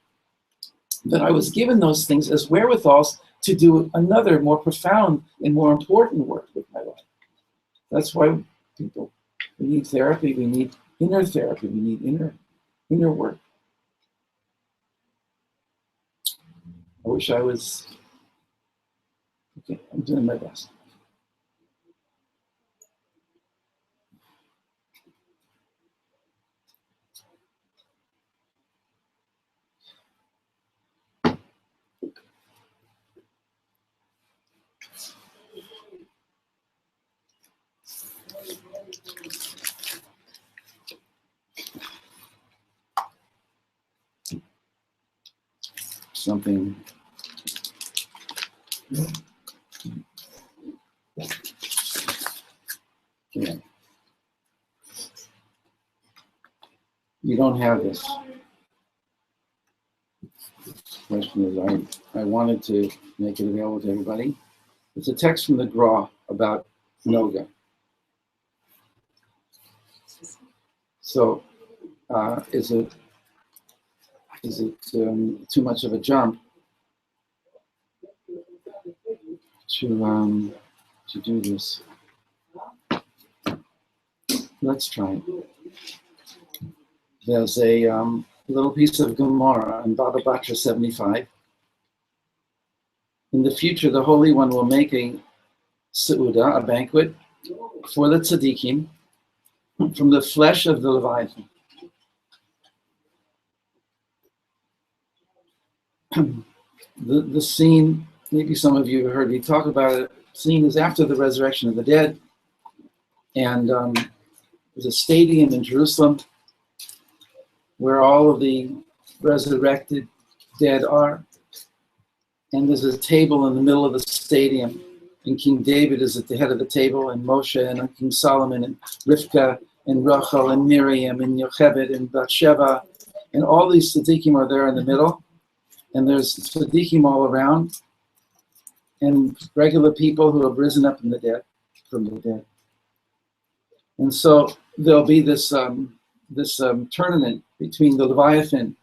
that I was given those things as wherewithals to do another more profound and more important work with my life. That's why we need therapy, we need inner therapy, we need inner work. I wish I was. Okay, I'm doing my best. Something. Yeah. You don't have this. Question is, I wanted to make it available to everybody. It's a text from the Gra about Noga. So, is it too much of a jump to do this? Let's try it. There's a little piece of Gemara in Baba Batra 75. In the future, the Holy One will make a Seuda, a banquet, for the tzaddikim from the flesh of the Leviathan. The scene, maybe some of you have heard me talk about it, scene is after the resurrection of the dead, and there's a stadium in Jerusalem where all of the resurrected dead are, and there's a table in the middle of the stadium, and King David is at the head of the table, and Moshe, and King Solomon, and Rivka, and Rachel, and Miriam, and Yocheved, and Bathsheba, and all these tzaddikim are there in the middle, and there's tzaddikim all around, and regular people who have risen up from the dead. And so there'll be this tournament between the Leviathan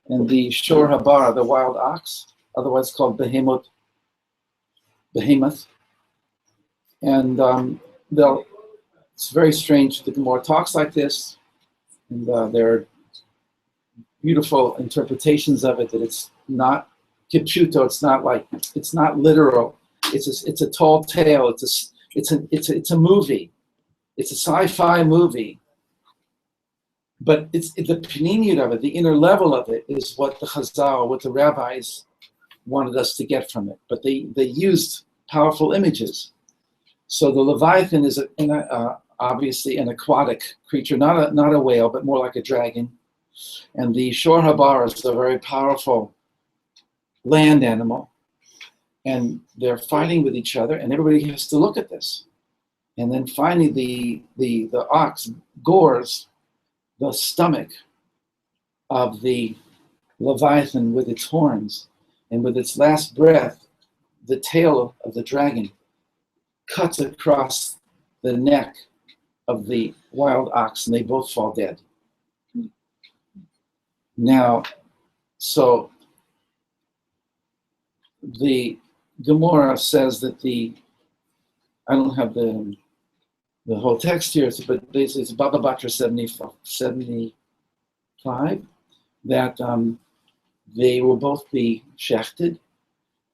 and the Shor Habar, the wild ox, otherwise called Behemoth. And it's very strange. The Gemara talks like this, and there are beautiful interpretations of it, that it's not kipshuto, it's not literal. It's a tall tale. It's a movie. It's a sci-fi movie. But it's the pniniyut of it, the inner level of it, is what the Chazal, what the rabbis wanted us to get from it. But they used powerful images. So the Leviathan is obviously an aquatic creature, not a whale, but more like a dragon. And the Shor Habar is a very powerful land animal. And they're fighting with each other, and everybody has to look at this. And then finally the ox gores the stomach of the Leviathan with its horns, and with its last breath, the tail of the dragon cuts across the neck of the wild ox, and they both fall dead. Now, so the Gemara says that I don't have the whole text here, but it's Baba Batra 75, that they will both be shechted,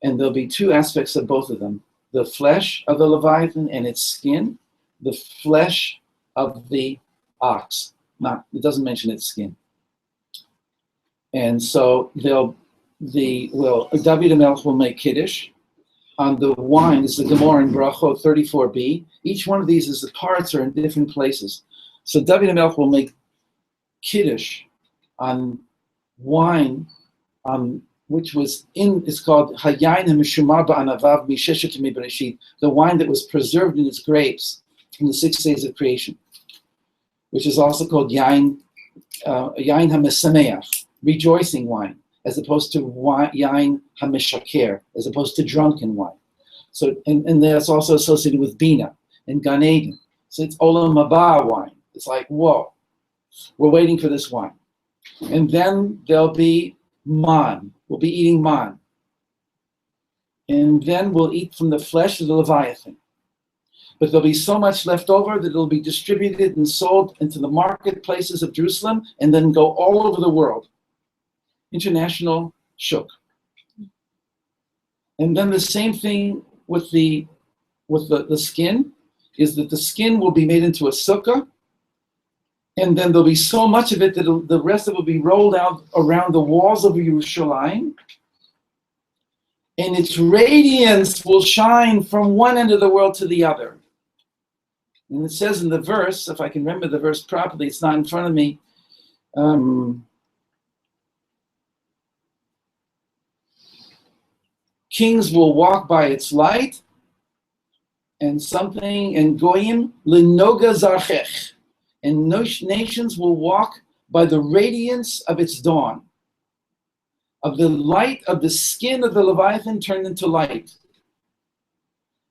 and there'll be two aspects of both of them: the flesh of the Leviathan and its skin, the flesh of the ox. It doesn't mention its skin. And so David HaMelech will make Kiddush on the wine. This is the Gemara in Brachot 34b. Each one of these the parts are in different places. So David HaMelech will make Kiddush on wine, which was it's called Hayayin HaMishumar Ba'anavav Misheshet Mibereshit, the wine that was preserved in its grapes from the 6 days of creation, which is also called Yayin HaMesameach, rejoicing wine, as opposed to Yayin HaMeshaker, as opposed to drunken wine. So, and that's also associated with Bina and Gan Eden. So it's Olam Haba wine. It's like, whoa, we're waiting for this wine. And then there'll be man. We'll be eating man. And then we'll eat from the flesh of the Leviathan. But there'll be so much left over that it'll be distributed and sold into the marketplaces of Jerusalem, and then go all over the world. International shuk. And then the same thing with the skin, is that the skin will be made into a sukkah, and then there'll be so much of it that the rest of it will be rolled out around the walls of Yerushalayim, and its radiance will shine from one end of the world to the other. And it says in the verse, if I can remember the verse properly, it's not in front of me. Kings will walk by its light, and goyim lenoga zarchech, and nations will walk by the radiance of its dawn, of the light of the skin of the Leviathan turned into light.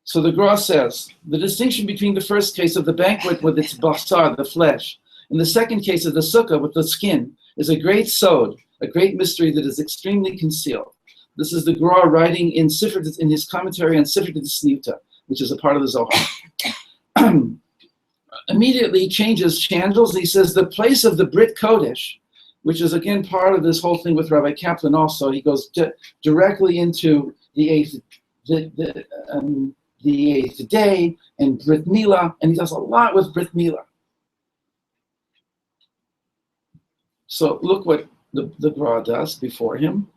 So the Gra says, the distinction between the first case of the banquet with its basar, the flesh, and the second case of the sukkah with the skin is a great sod, a great mystery that is extremely concealed. This is the Gra writing in his commentary on Sifrei Tzniuta, which is a part of the Zohar. Immediately he changes channels. He says the place of the Brit Kodesh, which is again part of this whole thing with Rabbi Kaplan also. He goes directly into the eighth day and Brit Milah, and he does a lot with Brit Milah. So look what the Gra does before him.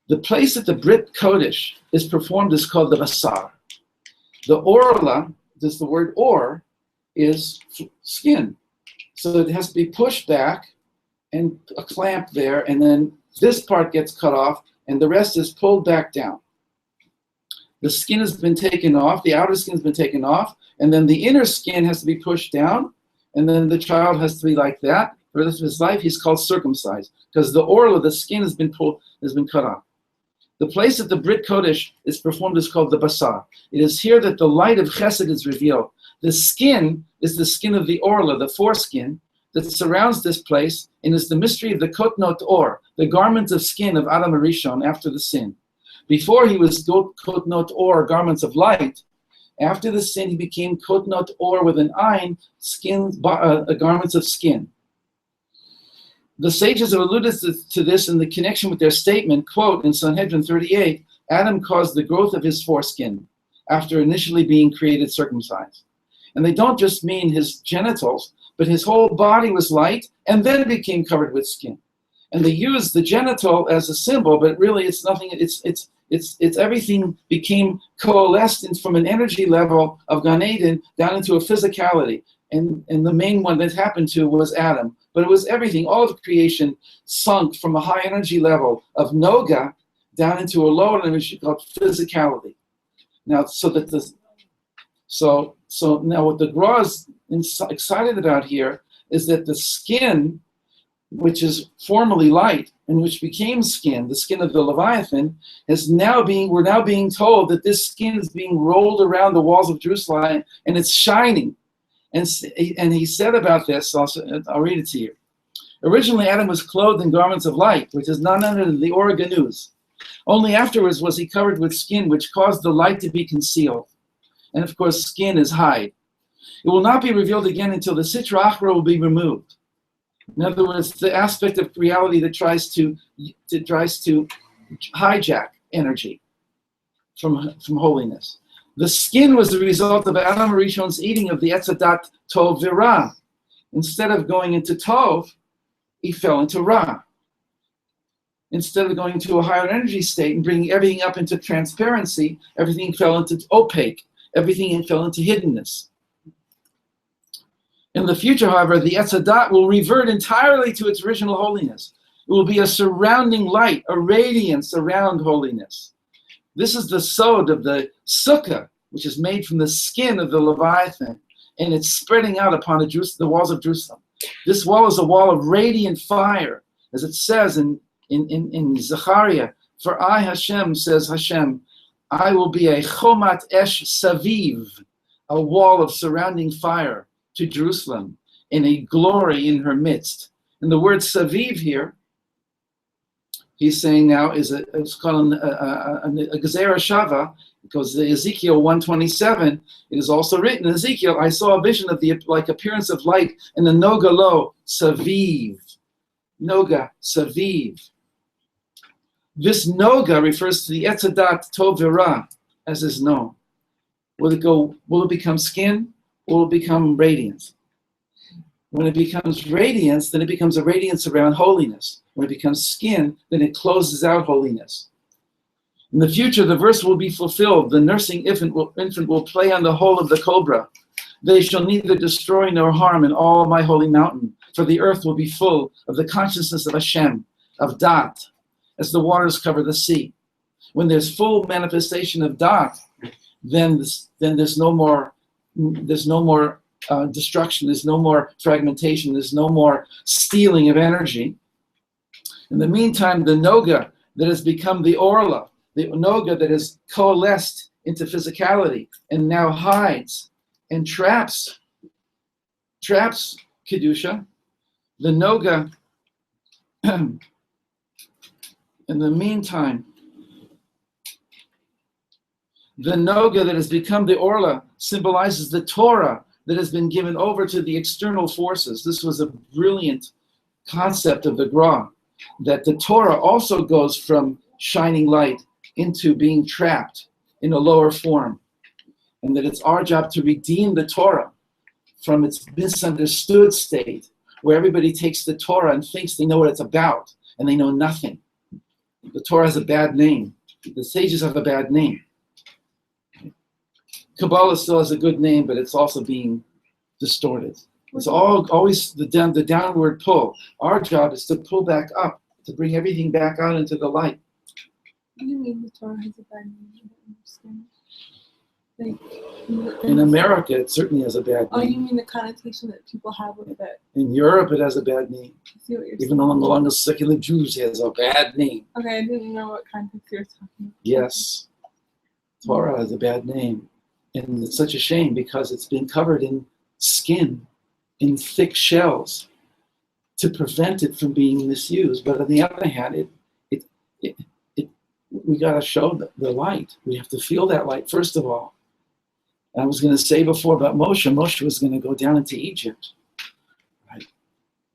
The place that the Brit Kodesh is performed is called the Basar. The Orla, this the word or, is skin. So it has to be pushed back and a clamp there, and then this part gets cut off, and the rest is pulled back down. The skin has been taken off, the outer skin has been taken off, and then the inner skin has to be pushed down, and then the child has to be like that. For the rest of his life, he's called circumcised, because the orla, the skin, has been cut off. The place that the Brit Kodesh is performed is called the Basar. It is here that the light of Chesed is revealed. The skin is the skin of the Orla, the foreskin, that surrounds this place, and is the mystery of the Kotnot Or, the garment of skin of Adam Arishon after the sin. Before he was Kotnot Or, garments of light. After the sin, he became Kotnot Or with an Ayin, garments of skin. The sages have alluded to this in the connection with their statement, quote, in Sanhedrin 38, Adam caused the growth of his foreskin after initially being created circumcised. And they don't just mean his genitals, but his whole body was light and then became covered with skin. And they use the genital as a symbol, but really it's nothing, it's everything became coalesced from an energy level of Gan Eden down into a physicality. And the main one that happened to was Adam. But it was everything, all of creation sunk from a high energy level of Noga down into a lower energy called physicality. Now, so now what the Gra is excited about here is that the skin, which is formerly light and which became skin, the skin of the Leviathan, we're now being told that this skin is being rolled around the walls of Jerusalem and it's shining. And he said about this, I'll read it to you. Originally, Adam was clothed in garments of light, which is none other than the Oreganus. Only afterwards was he covered with skin, which caused the light to be concealed. And of course, skin is hide. It will not be revealed again until the Sitra Achra will be removed. In other words, the aspect of reality that tries to hijack energy from holiness. The skin was the result of Adam Rishon's eating of the Etzadat Tov V'Ra. Instead of going into Tov, he fell into Ra. Instead of going to a higher energy state and bringing everything up into transparency, everything fell into opaque. Everything fell into hiddenness. In the future, however, the Etzadat will revert entirely to its original holiness. It will be a surrounding light, a radiance around holiness. This is the sod of the sukkah, which is made from the skin of the Leviathan, and it's spreading out upon the walls of Jerusalem. This wall is a wall of radiant fire, as it says in Zechariah, for I, Hashem, says Hashem, I will be a chomat esh saviv, a wall of surrounding fire to Jerusalem, in a glory in her midst. And the word saviv here, he's saying now, it's called a gezerah shava, because the Ezekiel 127, it is also written in Ezekiel, I saw a vision of the appearance of light in the Noga lo, saviv. Noga, saviv. This Noga refers to the Etzadat Tov V'Ra, as is known. Will it become skin? Will it become radiance? When it becomes radiance, then it becomes a radiance around holiness. When it becomes skin, then it closes out holiness. In the future, the verse will be fulfilled. The nursing infant will play on the hole of the cobra. They shall neither destroy nor harm in all my holy mountain, for the earth will be full of the consciousness of Hashem, of Dat, as the waters cover the sea. When there's full manifestation of Dat, then there's no more destruction, there's no more fragmentation, there's no more stealing of energy. In the meantime, the Noga that has become the Orla, the Noga that has coalesced into physicality and now hides and traps Kedusha, the Noga, in the meantime, the Noga that has become the Orla symbolizes the Torah that has been given over to the external forces. This was a brilliant concept of the Gra, that the Torah also goes from shining light into being trapped in a lower form, and that it's our job to redeem the Torah from its misunderstood state, where everybody takes the Torah and thinks they know what it's about, and they know nothing. The Torah has a bad name. The sages have a bad name. Kabbalah still has a good name, but it's also being distorted. It's always the downward pull. Our job is to pull back up, to bring everything back out into the light. What do you mean the Torah has a bad name? I don't understand. Like, In America, it certainly has a bad oh, you name. mean the connotation that people have with it? In Europe, it has a bad name. I see what you're Even saying. among the secular Jews, it has a bad name. Okay, I didn't know what context you were talking about. Yes, Torah has a bad name. And it's such a shame because it's been covered in skin, in thick shells, to prevent it from being misused. But on the other hand, we got to show the light. We have to feel that light, first of all. I was going to say before about Moshe. Moshe was going to go down into Egypt. Right?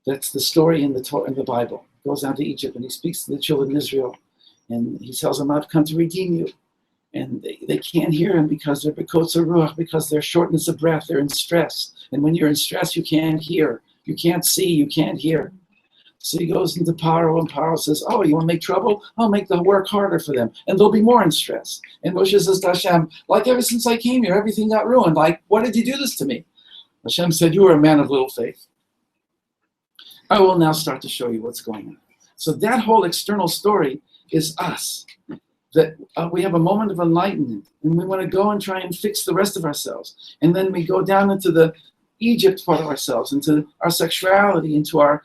That's the story in the Bible. He goes down to Egypt and he speaks to the children of Israel. And he tells them, I've come to redeem you. And they can't hear him because they're bekotzer ruach, because they're shortness of breath, they're in stress. And when you're in stress, you can't hear, you can't see, you can't hear. So he goes into Paro, and Paro says, oh, you want to make trouble? I'll make the work harder for them, and they'll be more in stress. And Moshe says to Hashem, like ever since I came here, everything got ruined. Like, why did you do this to me? Hashem said, you are a man of little faith. I will now start to show you what's going on. So that whole external story is us. That we have a moment of enlightenment, and we want to go and try and fix the rest of ourselves. And then we go down into the Egypt part of ourselves, into our sexuality, into our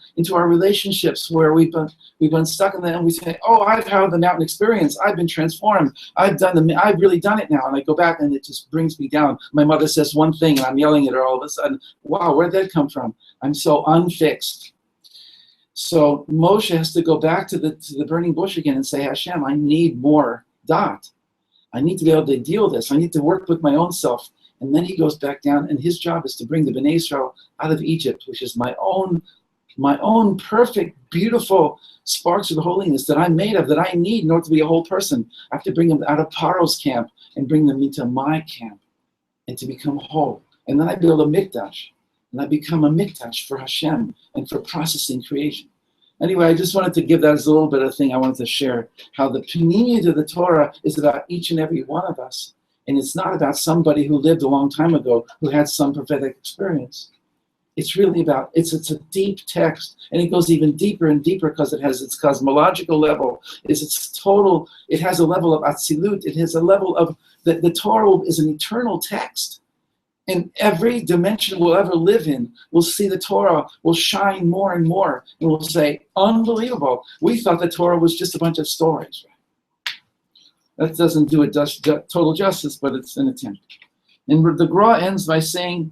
relationships where we've been stuck in that, and we say, oh, I've had the mountain experience, I've been transformed, I've really done it now, and I go back and it just brings me down. My mother says one thing and I'm yelling at her all of a sudden. Wow, where'd that come from? I'm so unfixed. So Moshe has to go back to the burning bush again and say, Hashem, I need more dot. I need to be able to deal with this. I need to work with my own self. And then he goes back down, and his job is to bring the Bnei Israel out of Egypt, which is my own perfect, beautiful sparks of holiness that I'm made of, that I need in order to be a whole person. I have to bring them out of Paro's camp and bring them into my camp and to become whole. And then I build a mikdash, and I become a mikdash for Hashem and for processing creation. Anyway, I just wanted to give that as a little bit of thing I wanted to share, how the panini of the Torah is about each and every one of us. And it's not about somebody who lived a long time ago who had some prophetic experience. It's really about, it's a deep text, and it goes even deeper and deeper because it has its cosmological level, it has a level of Atzilut, it has a level of, the Torah is an eternal text. And every dimension we'll ever live in, we'll see the Torah will shine more and more, and we'll say, unbelievable. We thought the Torah was just a bunch of stories. That doesn't do it total justice, but it's an attempt. And the Gra ends by saying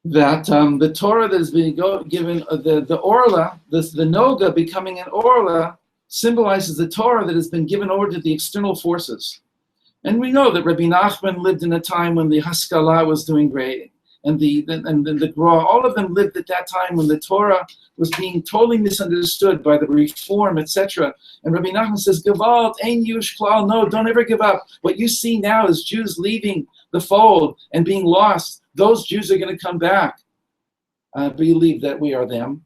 that the Torah that has been given, the Orla, the Noga becoming an Orla, symbolizes the Torah that has been given over to the external forces. And we know that Rabbi Nachman lived in a time when the Haskalah was doing great, and the Gra, all of them lived at that time when the Torah was being totally misunderstood by the Reform, etc. And Rabbi Nachman says, Gewalt, ein yush klal, no, don't ever give up. What you see now is Jews leaving the fold and being lost. Those Jews are going to come back. I believe that we are them.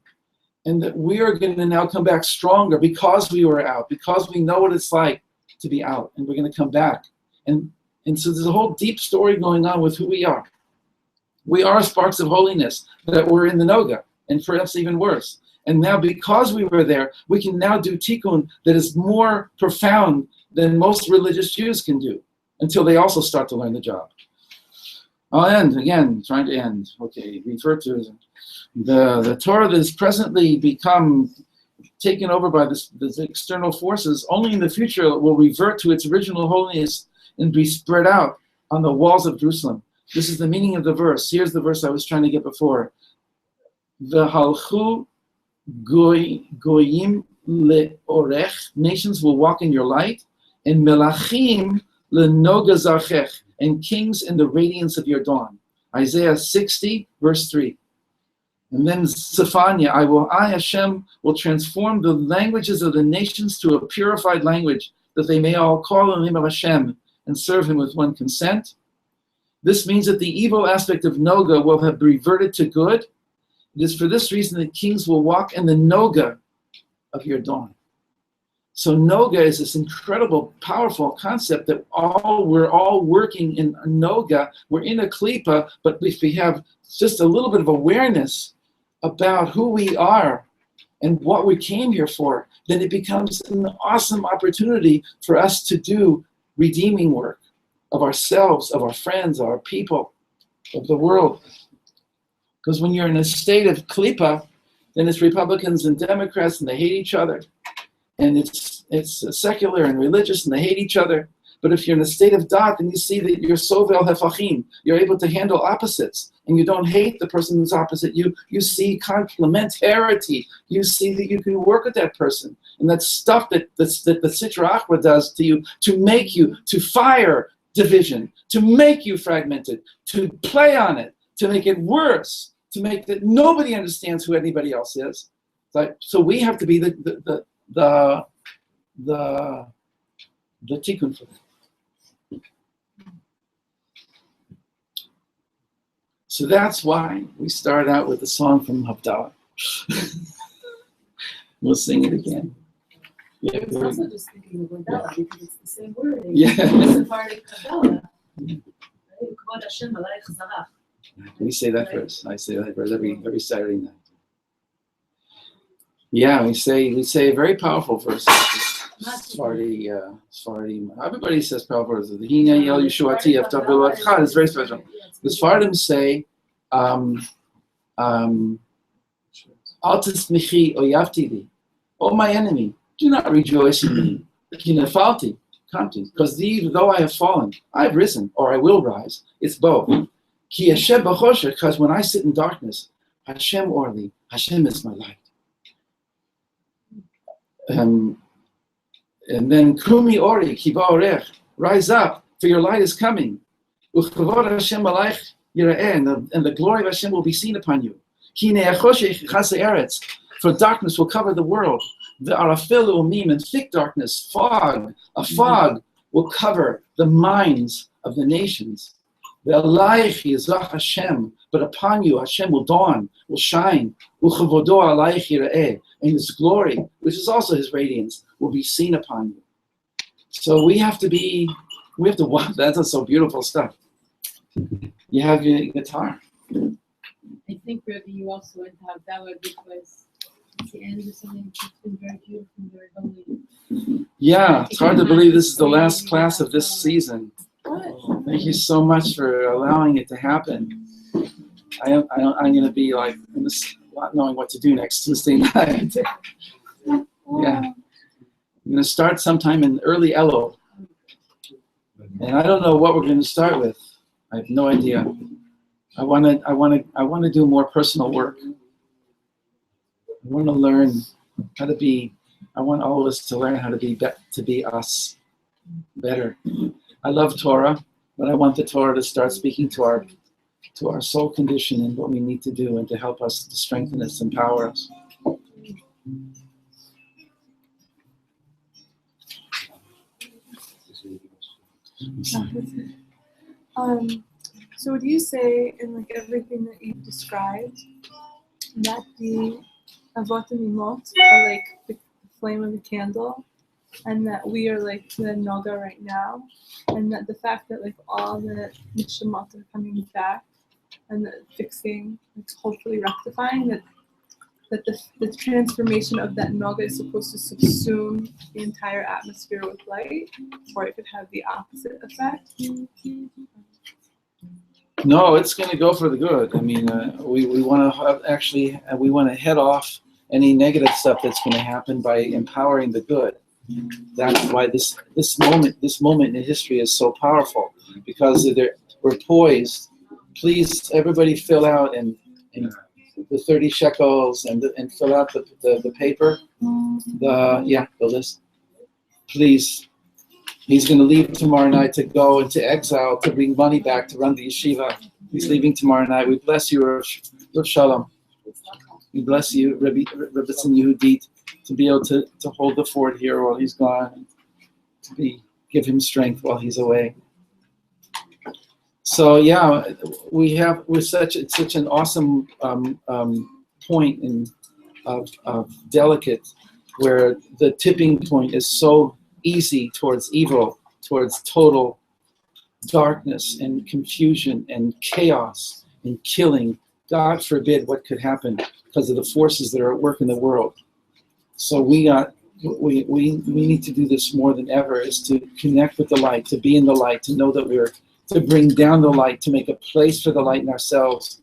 And that we are going to now come back stronger because we were out, because we know what it's like to be out, and we're going to come back. And so there's a whole deep story going on with who we are. We are sparks of holiness that were in the Noga, and perhaps even worse. And now because we were there, we can now do tikkun that is more profound than most religious Jews can do, until they also start to learn the job. I'll end, again, trying to end. Okay, refer to the Torah that has presently become taken over by this external forces. Only in the future will revert to its original holiness and be spread out on the walls of Jerusalem. This is the meaning of the verse. Here's the verse I was trying to get before. V'halchu goyim leorech, nations will walk in your light, and melachim lenoga zarchech, and kings in the radiance of your dawn. Isaiah 60, verse 3. And then Zephaniah, I Hashem will transform the languages of the nations to a purified language, that they may all call on the name of Hashem and serve him with one consent. This means that the evil aspect of Noga will have reverted to good. It is for this reason that kings will walk in the Noga of your dawn. So Noga is this incredible, powerful concept that we're all working in a Noga. We're in a klipa, but if we have just a little bit of awareness about who we are and what we came here for, then it becomes an awesome opportunity for us to do redeeming work of ourselves, of our friends, our people, of the world. Because when you're in a state of klipa, then it's Republicans and Democrats and they hate each other. And it's secular and religious and they hate each other. But if you're in a state of dat, then you see that you're sovel hefachim. You're able to handle opposites. And you don't hate the person who's opposite you. You see complementarity. You see that you can work with that person. And that stuff that the Sitra Achra does to you, to make you, to fire division, to make you fragmented, to play on it, to make it worse, to make that nobody understands who anybody else is. So we have to be the tikkun for that. So that's why we start out with a song from Havdalah. We'll sing it again. Yeah, I was also just thinking of Havdalah because it's the same wording. Yeah. It's a part of Havdalah. Kvod Hashem alayich zarach. We say that verse. I say that verse every Saturday night. Yeah, we say a very powerful verse. Sephardi, everybody says powerful verses. The Hina Yel Yeshuati Avtav V'Lavcha is very special. The Sephardim say, Al Tismichi Oyavti, oh my enemy, do not rejoice in me. Kinefalti, because though I have fallen, I have risen, or I will rise. It's both. Ki Hashem b'chosher, because when I sit in darkness, Hashem orli, Hashem is my light. And then Kumi Ori, Kiba Orech, rise up, for your light is coming. Uchkavod Hashem Malaich Yira'eh, and the glory of Hashem will be seen upon you. Kine Achoshech Chase Eretz, for darkness will cover the world. The Arafil Umim, and thick darkness, a fog will cover the minds of the nations. The Alaich Yizach Hashem, but upon you Hashem will dawn, will shine. Uchavodo Alaich Yira'eh, and his glory, which is also his radiance, will be seen upon you. So we have to watch. That's so beautiful stuff. You have your guitar. I think, Rabbi, you also went to Havdalah because it's the end of something that's been very beautiful and very holy. Yeah, it's hard to believe this is the last class of this season. Thank you so much for allowing it to happen. I'm going to be like not knowing what to do next Tuesday night. Yeah, I'm going to start sometime in early Elul, and I don't know what we're going to start with. I have no idea. I want to do more personal work. I want to learn how to be. I want all of us to learn how to be us better. I love Torah, but I want the Torah to start speaking to our to our soul condition and what we need to do, and to help us, to strengthen us, empower us. So would you say in like everything that you've described that the Avot and Imot are like the flame of the candle, and that we are like the Noga right now, and that the fact that like all the Nishamot are coming back and that fixing, like hopefully rectifying that the transformation of that Noga is supposed to subsume the entire atmosphere with light, or it could have the opposite effect? No, it's going to go for the good. I mean, we want to we want to head off any negative stuff that's going to happen by empowering the good. That's why this moment in history is so powerful, because we're poised. Please, everybody, fill out and the 30 shekels and fill out the paper, the list. Please. He's going to leave tomorrow night to go into exile to bring money back to run the yeshiva. He's leaving tomorrow night. We bless you, Rav Shalom. We bless you, Rabbi Yehudit, to be able to hold the fort here while he's gone, give him strength while he's away. So yeah, we're such an awesome point of delicate, where the tipping point is so easy towards evil, towards total darkness and confusion and chaos and killing. God forbid what could happen because of the forces that are at work in the world. So we need to do this more than ever, is to connect with the light, to be in the light, to know that to bring down the light, to make a place for the light in ourselves,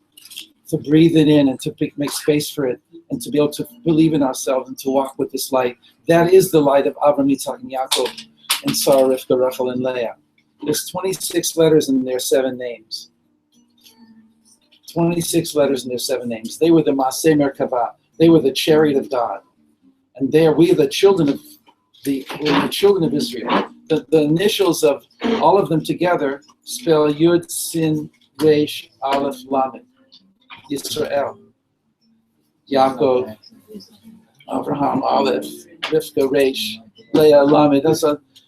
to breathe it in and to make space for it, and to be able to believe in ourselves and to walk with this light. That is the light of Avraham, Yitzhak, and Yaakov, and Sarah, Rivka, Rachel, and Leah. There's 26 letters in their 7 names. 26 letters in their 7 names. They were the Maaseh Merkavah. They were the chariot of God. And we are the children of Israel. The initials of all of them together spell Yud, Sin, Resh, Aleph, Lamed. Yisrael. Yaakov, Abraham, Aleph, Rivka, Resh, Leah, Lamed.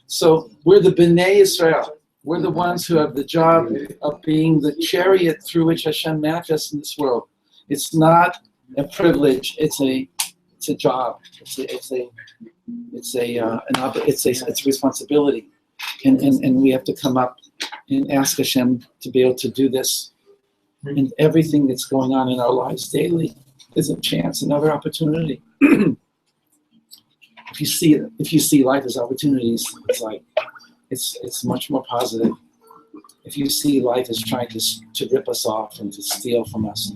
So we're the B'nai Israel. We're the ones who have the job of being the chariot through which Hashem manifests in this world. It's not a privilege. It's a job. It's a responsibility, and we have to come up and ask Hashem to be able to do this. And everything that's going on in our lives daily is a chance, another opportunity. If you see life as opportunities, it's much more positive. If you see life as trying to rip us off and to steal from us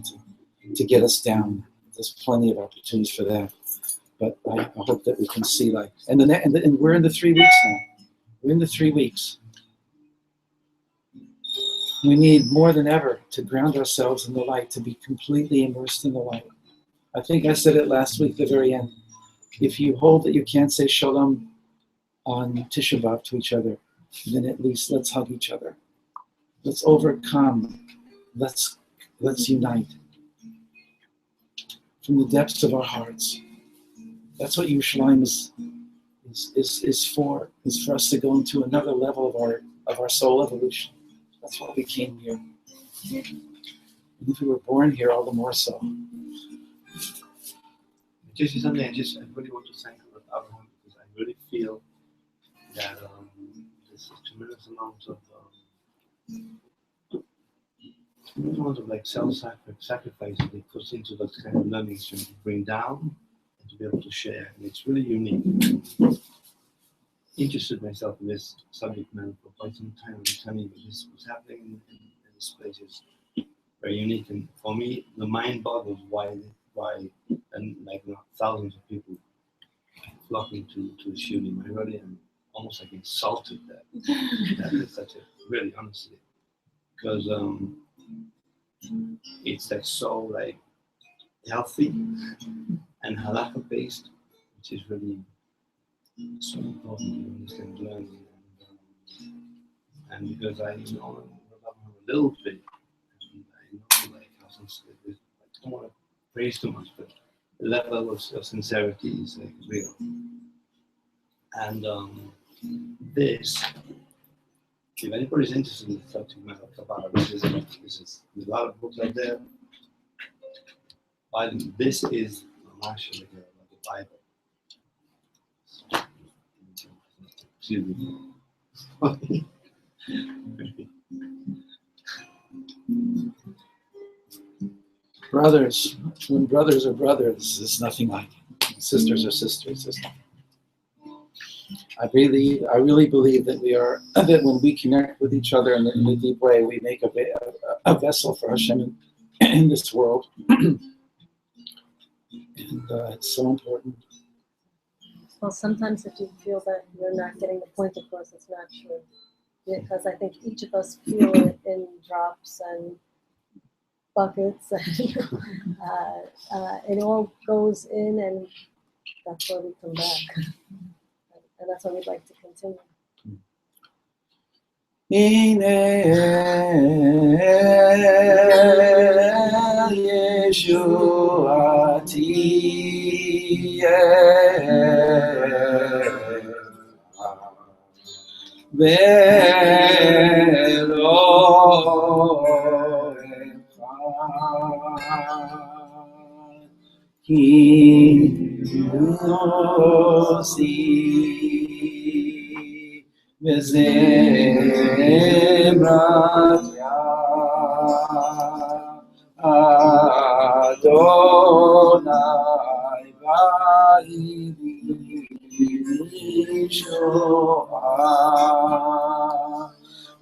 and to get us down, there's plenty of opportunities for that. But I hope that we can see life. And we're in the 3 weeks now. We're in the 3 weeks. We need more than ever to ground ourselves in the light, to be completely immersed in the light. I think I said it last week at the very end. If you hold that you can't say shalom on Tisha B'Av to each other, then at least let's hug each other. Let's overcome. Let's unite from the depths of our hearts. That's what Yerushalayim is for us to go into another level of our soul evolution. That's why we came here. And if we were born here, all the more so. This is something I really want to thank about Abraham, because I really feel that there's a tremendous amount of like self-sacrifice that he puts into those kind of learnings to bring down and to be able to share. And it's really unique. Interested myself in this subject matter for quite some time. I'm telling you, this was happening in this place is very unique. And for me, the mind boggles why and like thousands of people flocking to the shooting. I really am almost like insulted that is such a, really honestly, because it's like so like healthy and halakha based, which is really so important to understand learning. And because I know a little bit, and I I don't want to praise too much, but the level of sincerity is real. And this, if anybody's interested in the subject matter of Kabbalah, there's a lot of books out there. But this is actually like the Bible. Excuse me. Brothers, when brothers are brothers, there's nothing like it. Sisters are sisters. There's nothing. I really believe that that when we connect with each other in a deep way, we make a vessel for Hashem in this world. And it's so important. Well, sometimes if you feel that you're not getting the point, of course, it's not true. Because I think each of us feel it in drops and buckets, and it all goes in, and that's where we come back. And that's what we'd like to continue. Adonai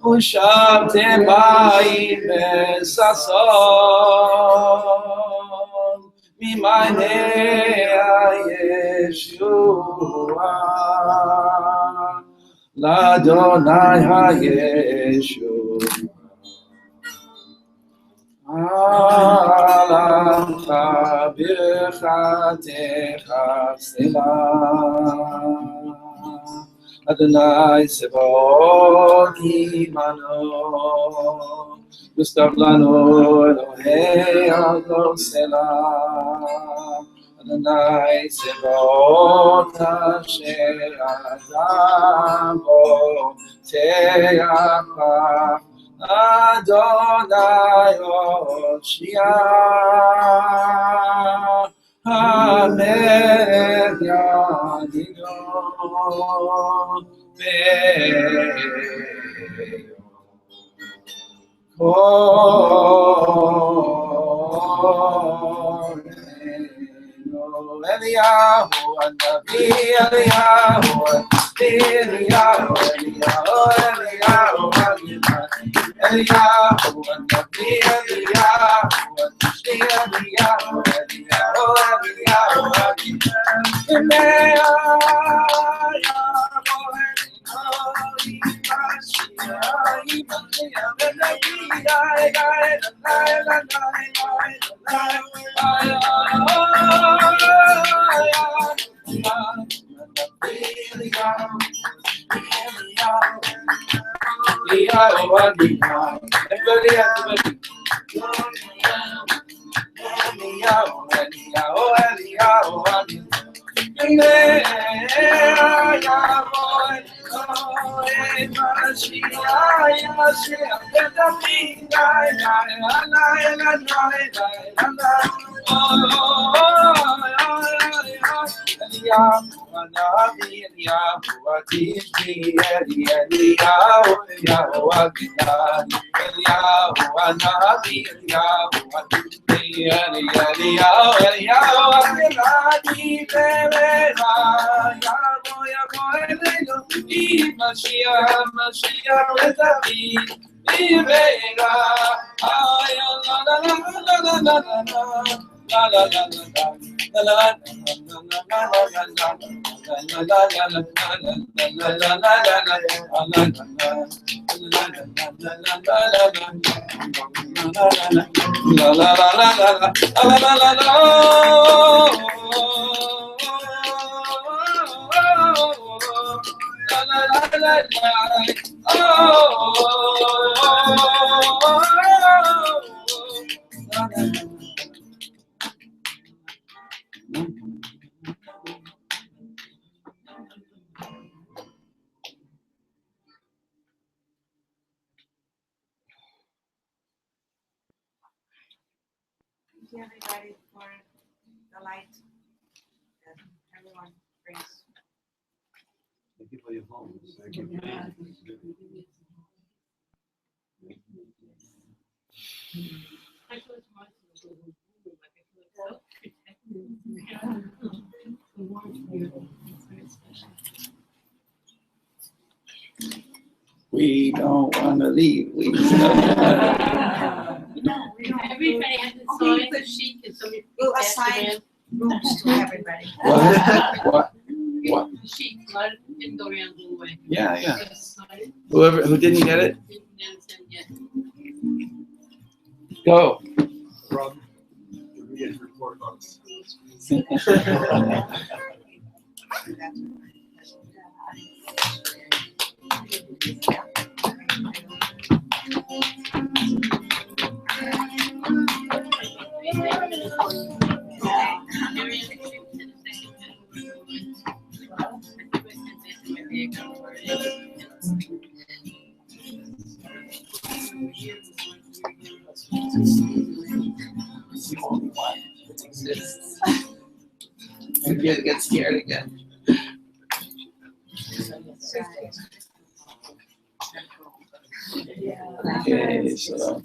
Ushabtem ba'im besason mimayne Yeshua l'Adonai HaYeshua Alacha birchatecha selah Adonai Sebaot Imano Gustav Lanu Elohei Adon Selah Adonai Sebaot Asher Adam Bo Te'achah Adonai Hoshia Amen Yadino Eliyahu Anavi Eliyahu Eliyahu Eliyahu Eliyahu Anavi Eliyahu you everybody for the light that everyone brings. Thank you for your phone. Thank you. I feel it's hard to go home, like I feel like so protected. The warmth here, it's very special. We don't want to leave. We Everybody has to Okay, sign but the sheet and somebody. We'll pass it assign around. rooms to everybody. What? What? The sheet, a lot of it didn't go around the whole way. Yeah, yeah. Just sign it. Who didn't get it, Didn't understand yet. go. Rob, we get report on It's the only one that exists. And get scared again. Okay, so